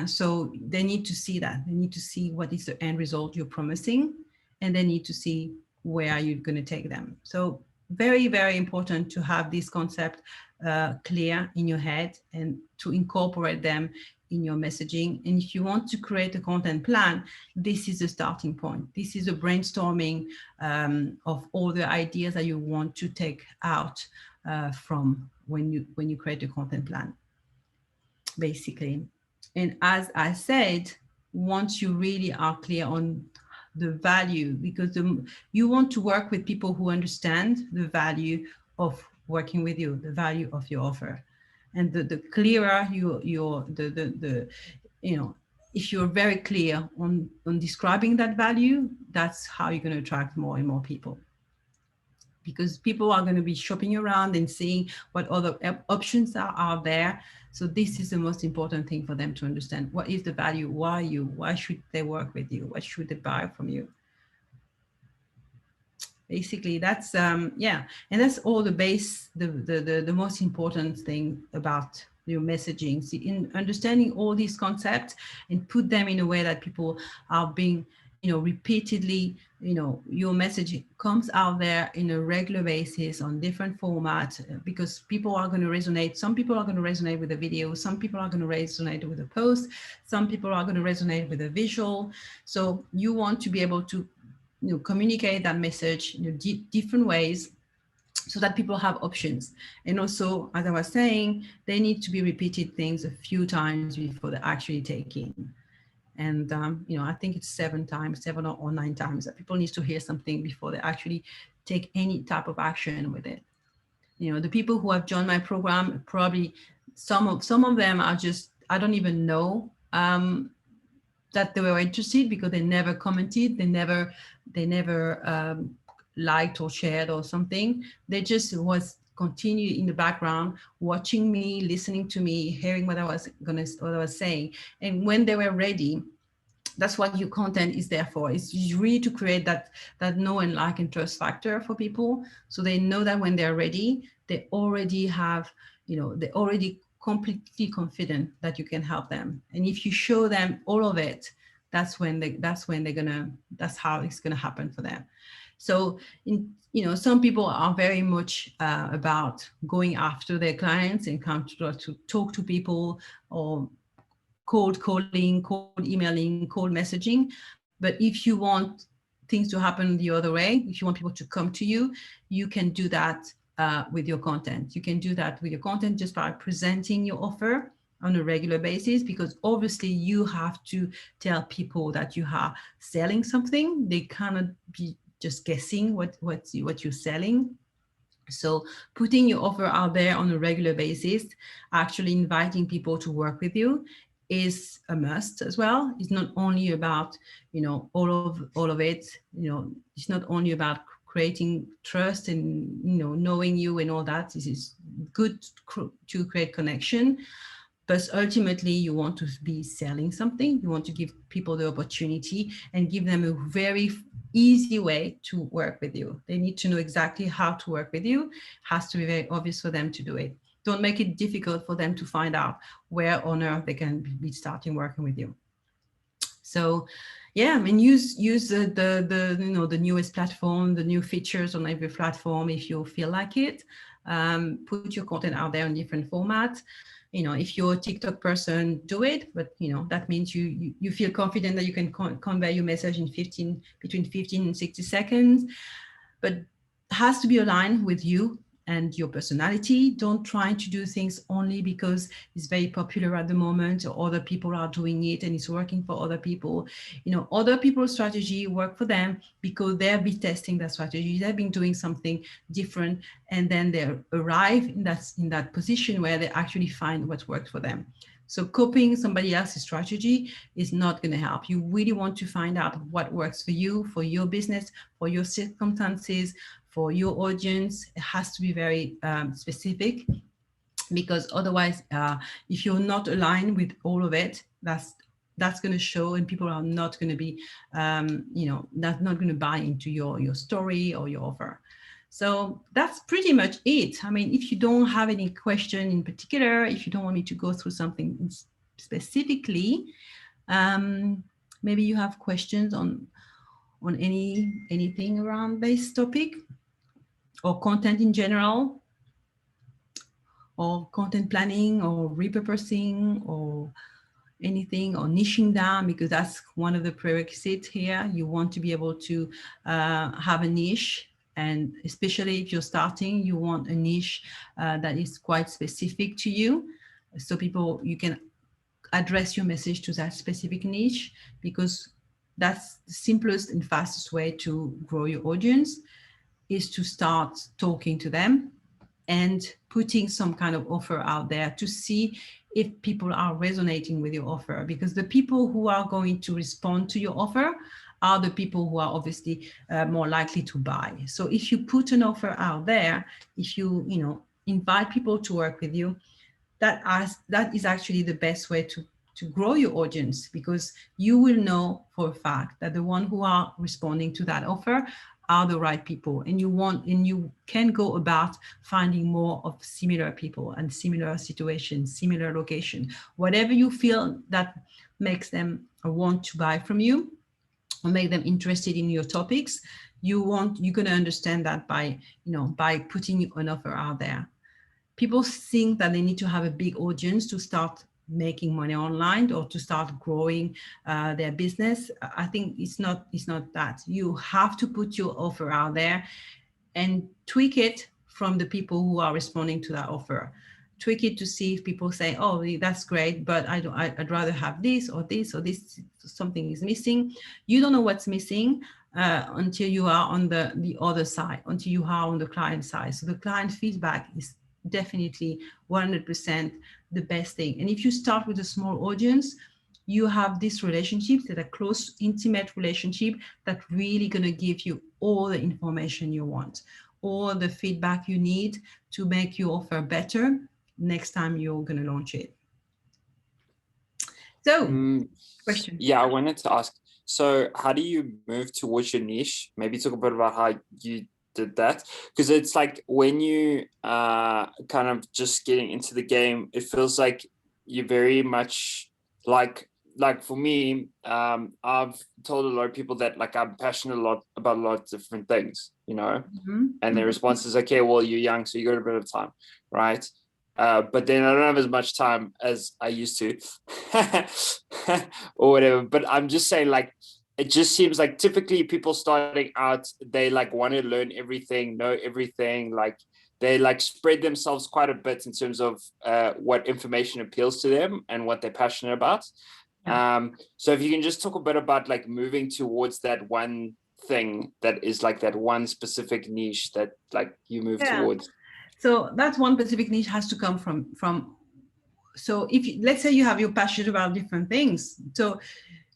So they need to see that. They need to see what is the end result you're promising, and they need to see where you're going to take them. So very, very important to have this concept clear in your head and to incorporate them in your messaging. And if you want to create a content plan, this is the starting point. This is a brainstorming of all the ideas that you want to take out from when you create a content plan, basically. And as I said, once you really are clear on the value, because you want to work with people who understand the value of working with you, the value of your offer. And the clearer if you're very clear on describing that value, that's how you're going to attract more and more people. Because people are going to be shopping around and seeing what other options are out there. So this is the most important thing for them to understand. What is the value? Why you? Why should they work with you? What should they buy from you? Basically, that's yeah, and that's all the base, the most important thing about your messaging. See, in understanding all these concepts and put them in a way that people are being, repeatedly, your message comes out there in a regular basis on different formats, because people are going to resonate. Some people are going to resonate with a video. Some people are going to resonate with a post. Some people are going to resonate with a visual. So you want to be able to communicate that message in different ways so that people have options. And also, as I was saying, they need to be repeated things a few times before they actually take in. And, I think it's 7 or 9 times that people need to hear something before they actually take any type of action with it. The people who have joined my program, probably some of them are just, I don't even know that they were interested, because they never commented, they never liked or shared or something. They just was continue in the background, watching me, listening to me, hearing what I was saying. And when they were ready, that's what your content is there for. It's really to create that know and like and trust factor for people, so they know that when they're ready, they already have, they already completely confident that you can help them. And if you show them all of it, that's how it's gonna happen for them. So some people are very much about going after their clients and come to talk to people, or cold calling, cold emailing, cold messaging. But if you want things to happen the other way, if you want people to come to you, you can do that with your content. You can do that with your content just by presenting your offer on a regular basis, because obviously you have to tell people that you are selling something. They cannot be just guessing what you're selling. So putting your offer out there on a regular basis, actually inviting people to work with you, is a must as well. It's not only about, all of it, it's not only about creating trust and, knowing you and all that. This is good to create connection, but ultimately you want to be selling something. You want to give people the opportunity and give them a very easy way to work with you. They need to know exactly how to work with you. It has to be very obvious for them to do it. Don't make it difficult for them to find out where on earth they can be starting working with you. So yeah, I mean, use the newest platform, the new features on every platform if you feel like it. Put your content out there in different formats. If you're a TikTok person, do it, but that means you feel confident that you can convey your message in between 15 and 60 seconds, but it has to be aligned with you and your personality. Don't try to do things only because it's very popular at the moment, or other people are doing it and it's working for other people. Other people's strategy work for them because they've been testing that strategy. They've been doing something different, and then they arrive in that position where they actually find what works for them. So copying somebody else's strategy is not going to help. You really want to find out what works for you, for your business, for your circumstances, for your audience. It has to be very specific, because otherwise, if you're not aligned with all of it, that's that's going to show, and people are not going to be, that's not going to buy into your story or your offer. So that's pretty much it. I mean, if you don't have any question in particular, if you don't want me to go through something specifically, maybe you have questions on anything around this topic, or content in general, or content planning, or repurposing, or anything, or niching down, because that's one of the prerequisites here. You want to be able to have a niche, and especially if you're starting, you want a niche that is quite specific to you, so you can address your message to that specific niche, because that's the simplest and fastest way to grow your audience, is to start talking to them and putting some kind of offer out there to see if people are resonating with your offer, because the people who are going to respond to your offer are the people who are obviously more likely to buy. So if you put an offer out there, if you invite people to work with you, that is actually the best way to grow your audience, because you will know for a fact that the ones who are responding to that offer are the right people, and you can go about finding more of similar people and similar situations, similar location, whatever you feel that makes them want to buy from you or make them interested in your topics. You're going to understand that by putting an offer out there. People think that they need to have a big audience to start making money online or to start growing their business. I think it's not that. You have to put your offer out there and tweak it from the people who are responding to that offer. Tweak it to see if people say, oh, that's great, but I'd rather have this or this or this, something is missing. You don't know what's missing until you are on the other side, until you are on the client side. So the client feedback is definitely 100% the best thing. And if you start with a small audience, you have these relationships that are close, intimate relationship that really going to give you all the information you want, all the feedback you need to make your offer better next time you're going to launch it. So question. Yeah, I wanted to ask, so how do you move towards your niche? Maybe talk a bit about how you did that, because it's like when you kind of just getting into the game, it feels like you're very much like for me, I've told a lot of people that like I'm passionate about a lot of different things, and their response is, okay, well, you're young, so you got a bit of time, right? But then I don't have as much time as I used to or whatever. But I'm just saying, like, it just seems like typically people starting out, they like want to learn everything, know everything. Like they like spread themselves quite a bit in terms of what information appeals to them and what they're passionate about. Yeah. So if you can just talk a bit about like moving towards that one thing that is like that one specific niche that like you move towards. So that one specific niche has to come from. So if let's say you have your passion about different things, so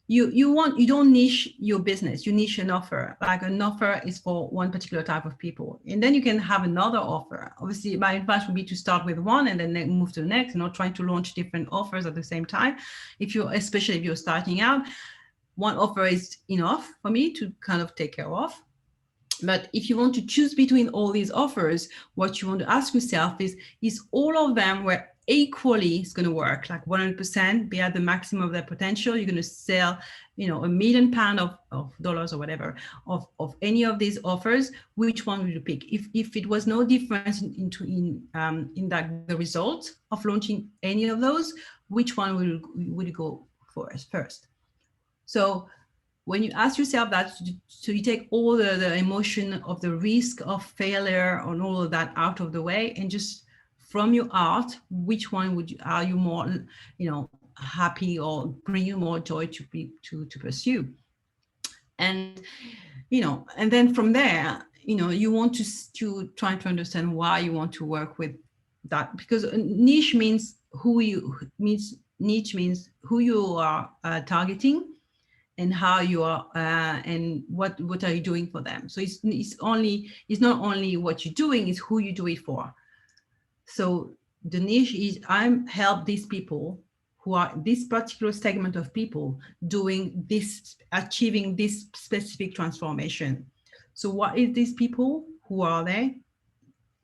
you don't niche your business, you niche an offer. Like an offer is for one particular type of people, and then you can have another offer. Obviously, my advice would be to start with one and then move to the next, not trying to launch different offers at the same time. Especially if you're starting out, one offer is enough for me to kind of take care of. But if you want to choose between all these offers, what you want to ask yourself is all of them where equally it's going to work, like 100%, be at the maximum of their potential. You're going to sell, £1 million of dollars or whatever of any of these offers. Which one would you pick? If it was no difference in that the result of launching any of those, which one would you go for first? So when you ask yourself that, so you take all the emotion of the risk of failure and all of that out of the way, and just from your art, which one are you more, happy or bring you more joy to pursue? And, and then from there, you want to try to understand why you want to work with that, because niche means niche means who you are targeting, and how you are and what are you doing for them. So it's not only what you're doing, it's who you do it for. So the niche is, I help these people who are this particular segment of people doing this, achieving this specific transformation. So what is these people? Who are they?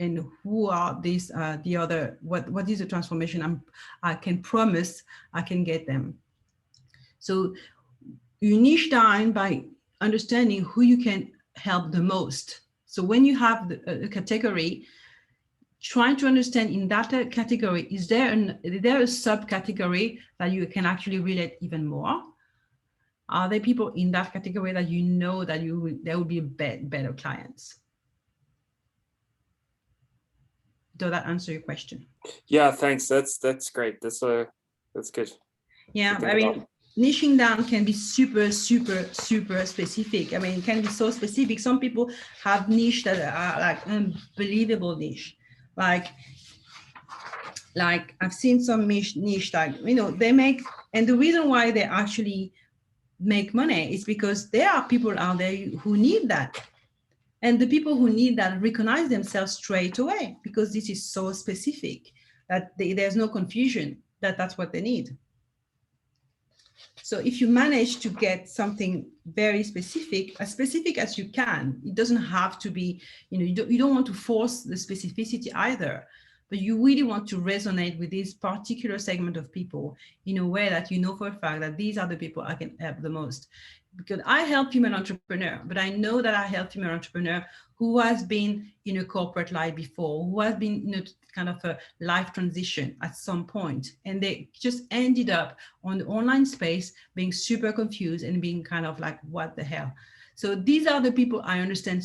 And who are these, the other, what is the transformation I can promise I can get them? So you niche down by understanding who you can help the most. So when you have a category, trying to understand in that category, is there a subcategory that you can actually relate even more? Are there people in that category that you know that there will be better clients? Does that answer your question? Yeah, thanks. That's great. That's good. Yeah, I mean, niching down can be super specific. I mean, it can be so specific. Some people have niche that are like unbelievable niche. Like I've seen some niche like, you know, they make, and the reason why they actually make money is because there are people out there who need that. And the people who need that recognize themselves straight away because this is so specific that there's no confusion that that's what they need. So if you manage to get something very specific, as specific as you can, it doesn't have to be, you know, you don't want to force the specificity either, but you really want to resonate with this particular segment of people in a way that you know for a fact that these are the people I can help the most. Because I help female entrepreneur, but I know that I help female entrepreneur who has been in a corporate life before, who has been in a kind of a life transition at some point, and they just ended up on the online space being super confused and being kind of like, what the hell? So these are the people I understand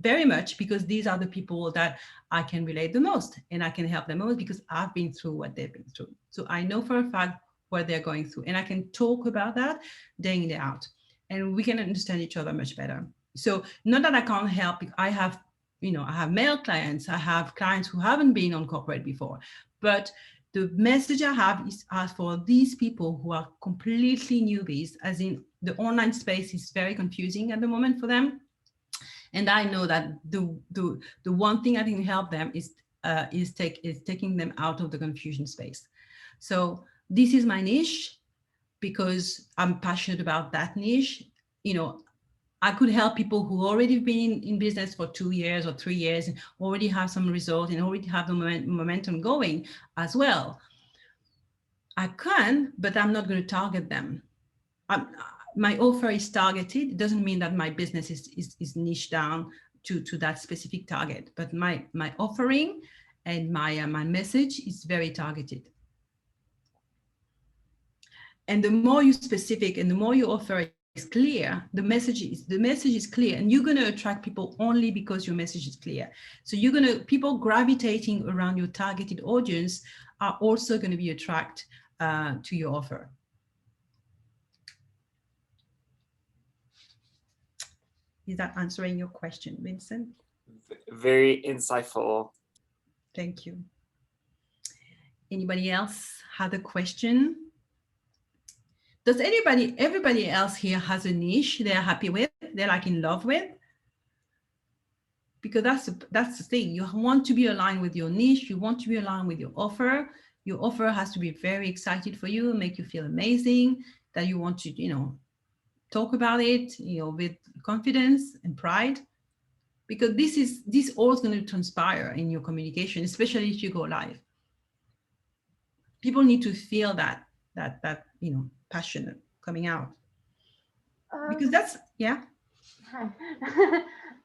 very much, because these are the people that I can relate the most and I can help them most because I've been through what they've been through. So I know for a fact what they're going through, and I can talk about that day in, day out, and we can understand each other much better. So not that I can't help, I have, you know, I have male clients, I have clients who haven't been on corporate before, but the message I have is for these people who are completely newbies, as in the online space is very confusing at the moment for them. And I know that the one thing I can help them is taking them out of the confusion space. So this is my niche because I'm passionate about that niche. You know, I could help people who already been in business for 2 years or 3 years and already have some results and already have the momentum going as well. I can, but I'm not going to target them. My offer is targeted. It doesn't mean that my business is niche down to that specific target, but my offering and my message is very targeted. And the more you specific and the more you offer is clear, the message is clear, and you're going to attract people only because your message is clear. So people gravitating around your targeted audience are also going to be attracted to your offer. Is that answering your question, Vincent? Very insightful. Thank you. Anybody else have a question? Does everybody else here has a niche they're happy with, they're like in love with? Because that's the thing. You want to be aligned with your niche. You want to be aligned with your offer. Your offer has to be very excited for you, make you feel amazing, that you want to, you know, talk about it, you know, with confidence and pride, because this all is going to transpire in your communication, especially if you go live. People need to feel that you know, passionate coming out, because that's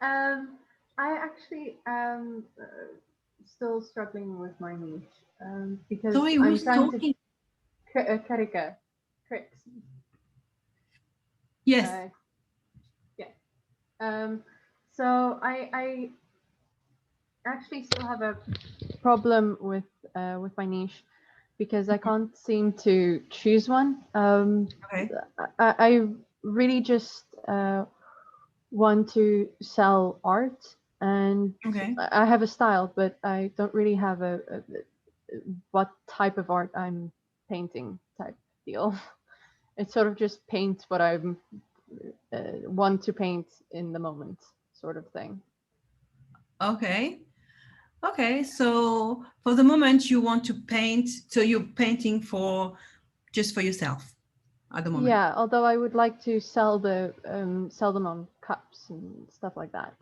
I actually am still struggling with my niche because Sorry, I'm who's trying talking? to Karika. Yes. So I actually still have a problem with my niche because I can't seem to choose one. Okay. I really just want to sell art, and Okay. I have a style, but I don't really have a what type of art I'm painting type deal. It's sort of just paint what I want to paint in the moment, sort of thing. Okay, so for the moment you want to paint, so you're painting for just for yourself at the moment? Yeah, although I would like to sell them on cups and stuff like that.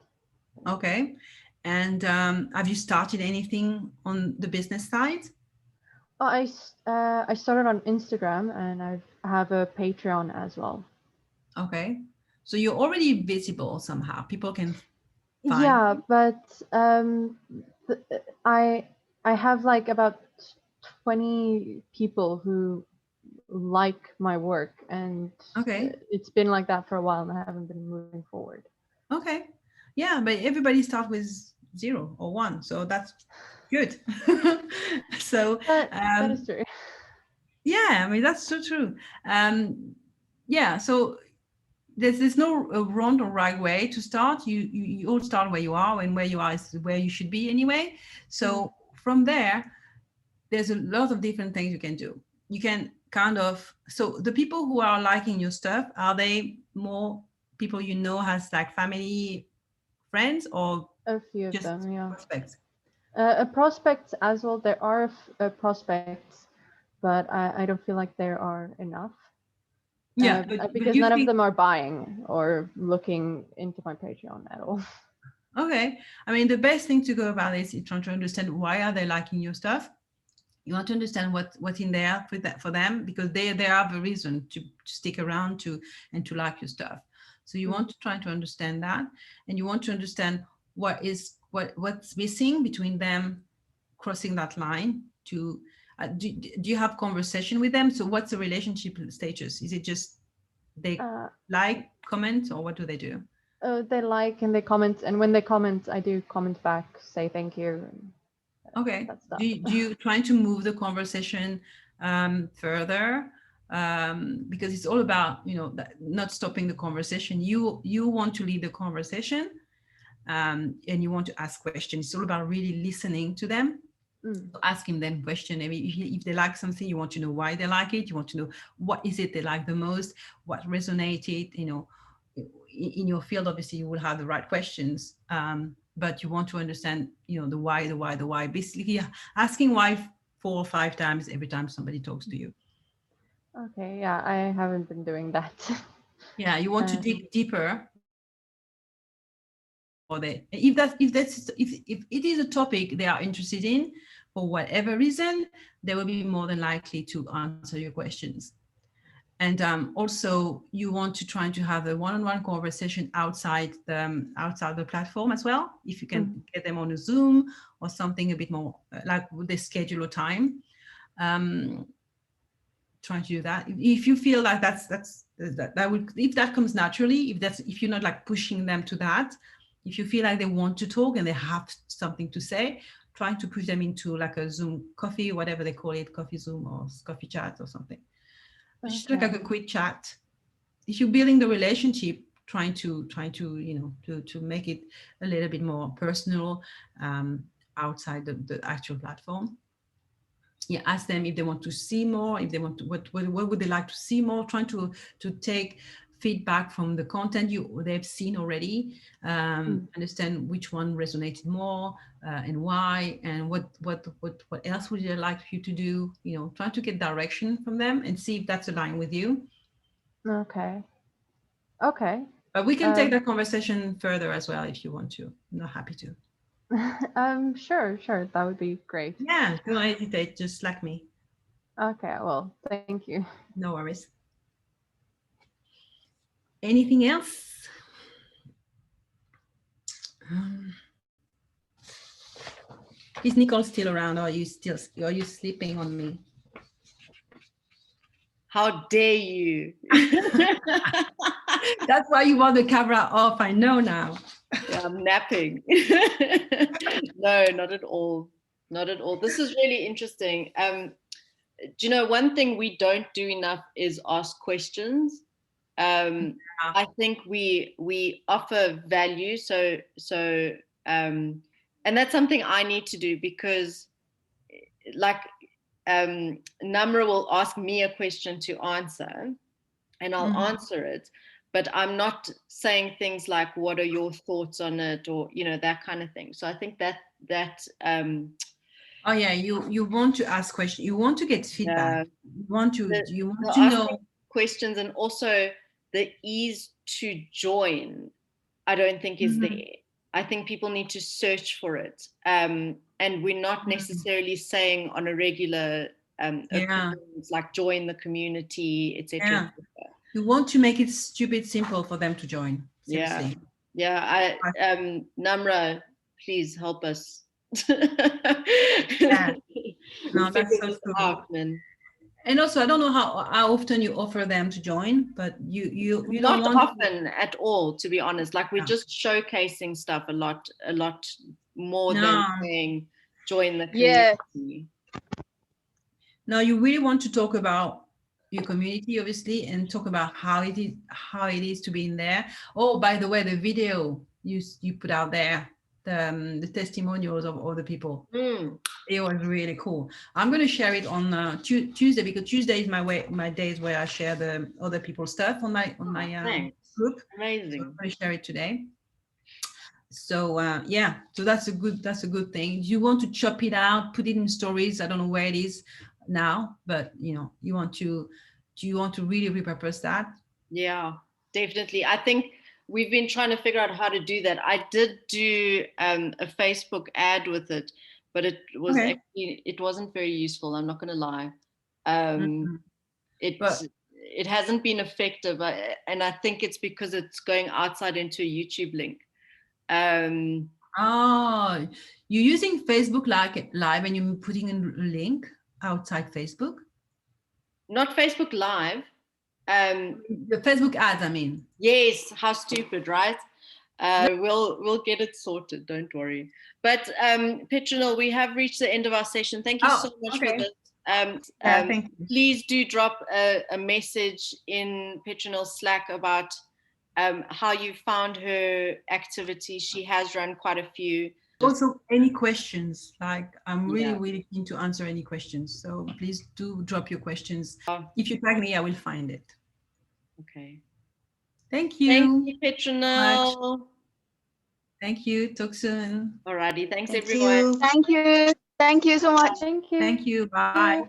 Okay. And have you started anything on the business side? Oh, I started on Instagram, and I have a Patreon as well. Okay. So you're already visible somehow. People can find Yeah, you. but I have like about 20 people who like my work, and Okay. it's been like that for a while, and I haven't been moving forward. Okay. Yeah, but everybody starts with 0 or 1, so that's good. So That is true. yeah, I mean that's so true. Yeah, so there's no wrong or right way to start. You all start where you are, and where you are is where you should be anyway. So from there, there's a lot of different things you can do. You can kind of, so the people who are liking your stuff, are they more people you know, as like family, friends, or A few of just them, yeah. prospects? Prospects as well. There are prospects, but I don't feel like there are enough. Yeah, but Because you none of think, them are buying or looking into my Patreon at all. okay, I mean the best thing to go about is trying to understand why are they liking your stuff. You want to understand what's in there for that, for them, because they have a reason to stick around to and to like your stuff. So you want to try to understand that, and you want to understand what's missing between them crossing that line to do you have conversation with them? So what's the relationship status? Is it just they like, comment, or what do they do? They like and they comment, and when they comment, I do comment back, say thank you. And, okay. that stuff. Do you try to move the conversation further? Because it's all about, not stopping the conversation. You want to lead the conversation, and you want to ask questions. It's all about really listening to them. Asking them question. I mean, if they like something, you want to know why they like it. You want to know what is it they like the most, what resonated. In your field, obviously, you will have the right questions, but you want to understand, the why. Basically, asking why 4 or 5 times every time somebody talks to you. Okay, yeah, I haven't been doing that. Yeah, you want to dig deeper. Or if it is a topic they are interested in, for whatever reason, they will be more than likely to answer your questions. And also, you want to try to have a one-on-one conversation outside the platform as well. If you can get them on a Zoom or something a bit more like they schedule a time, trying to do that. If you feel like that would, if that comes naturally, if you're not like pushing them to that, if you feel like they want to talk and they have something to say, trying to push them into like a Zoom coffee, whatever they call it, coffee Zoom or coffee chat or something. Okay. Just like a quick chat. If you're building the relationship, trying to to make it a little bit more personal, outside the actual platform. Yeah, ask them if they want to see more, if they want to, what would they like to see more, trying to take feedback from the content they've seen already, understand which one resonated more, and why, and what else would they like you to do, trying to get direction from them and see if that's aligned with you. Okay. But we can take that conversation further as well if you want to. I'm not happy to. Sure, that would be great. Yeah, don't hesitate, just Slack me. Okay, well, thank you. No worries. Anything else? Is Nicole still around, or are you sleeping on me? How dare you? That's why you want the camera off. I know now. Yeah, I'm napping. No, not at all. Not at all. This is really interesting. Do you know, one thing we don't do enough is ask questions. I think we offer value. And that's something I need to do, because like Namra will ask me a question to answer, and I'll answer it, but I'm not saying things like, what are your thoughts on it, or that kind of thing. So I think that Oh yeah, you want to ask questions. You want to get feedback. You want to know questions, and also the ease to join. I don't think is there. I think people need to search for it, and we're not necessarily saying on a regular like join the community, etc. You want to make it stupid simple for them to join. Seriously. Yeah. Namra, please help us. No, that's so true. And also, I don't know how often you offer them to join, but you not don't want often at all, to be honest. Like we're just showcasing stuff a lot more than saying join the community. No, you really want to talk about your community, obviously, and talk about how it is to be in there. Oh, by the way, the video you put out there, the testimonials of other people. It was really cool. I'm going to share it on Tuesday, because Tuesday is my days where I share the other people's stuff on my group. Amazing. So I'm going to share it today. So yeah, so that's a good thing. You want to chop it out, put it in stories. I don't know where it is now, but do you want to really repurpose that? Yeah, definitely. I think we've been trying to figure out how to do that. I did do a Facebook ad with it, but it was actually, it wasn't very useful. I'm not going to lie. It hasn't been effective, and I think it's because it's going outside into a YouTube link. Oh, you're using Facebook Live and you're putting in a link outside Facebook? Not Facebook Live. The Facebook ads, I mean. Yes, how stupid, right? We'll get it sorted, don't worry. But Petronille, we have reached the end of our session. Thank you so much for this. Thank you. Please do drop a message in Petronille's Slack about how you found her activity. She has run quite a few. Also, any questions? Like, I'm really keen to answer any questions. So please do drop your questions. If you tag me, I will find it. Okay. Thank you. Thank you, Petronille. Thank you. Talk soon. Alrighty. Thanks, everyone. Thank you. Thank you so much. Thank you. Thank you. Bye.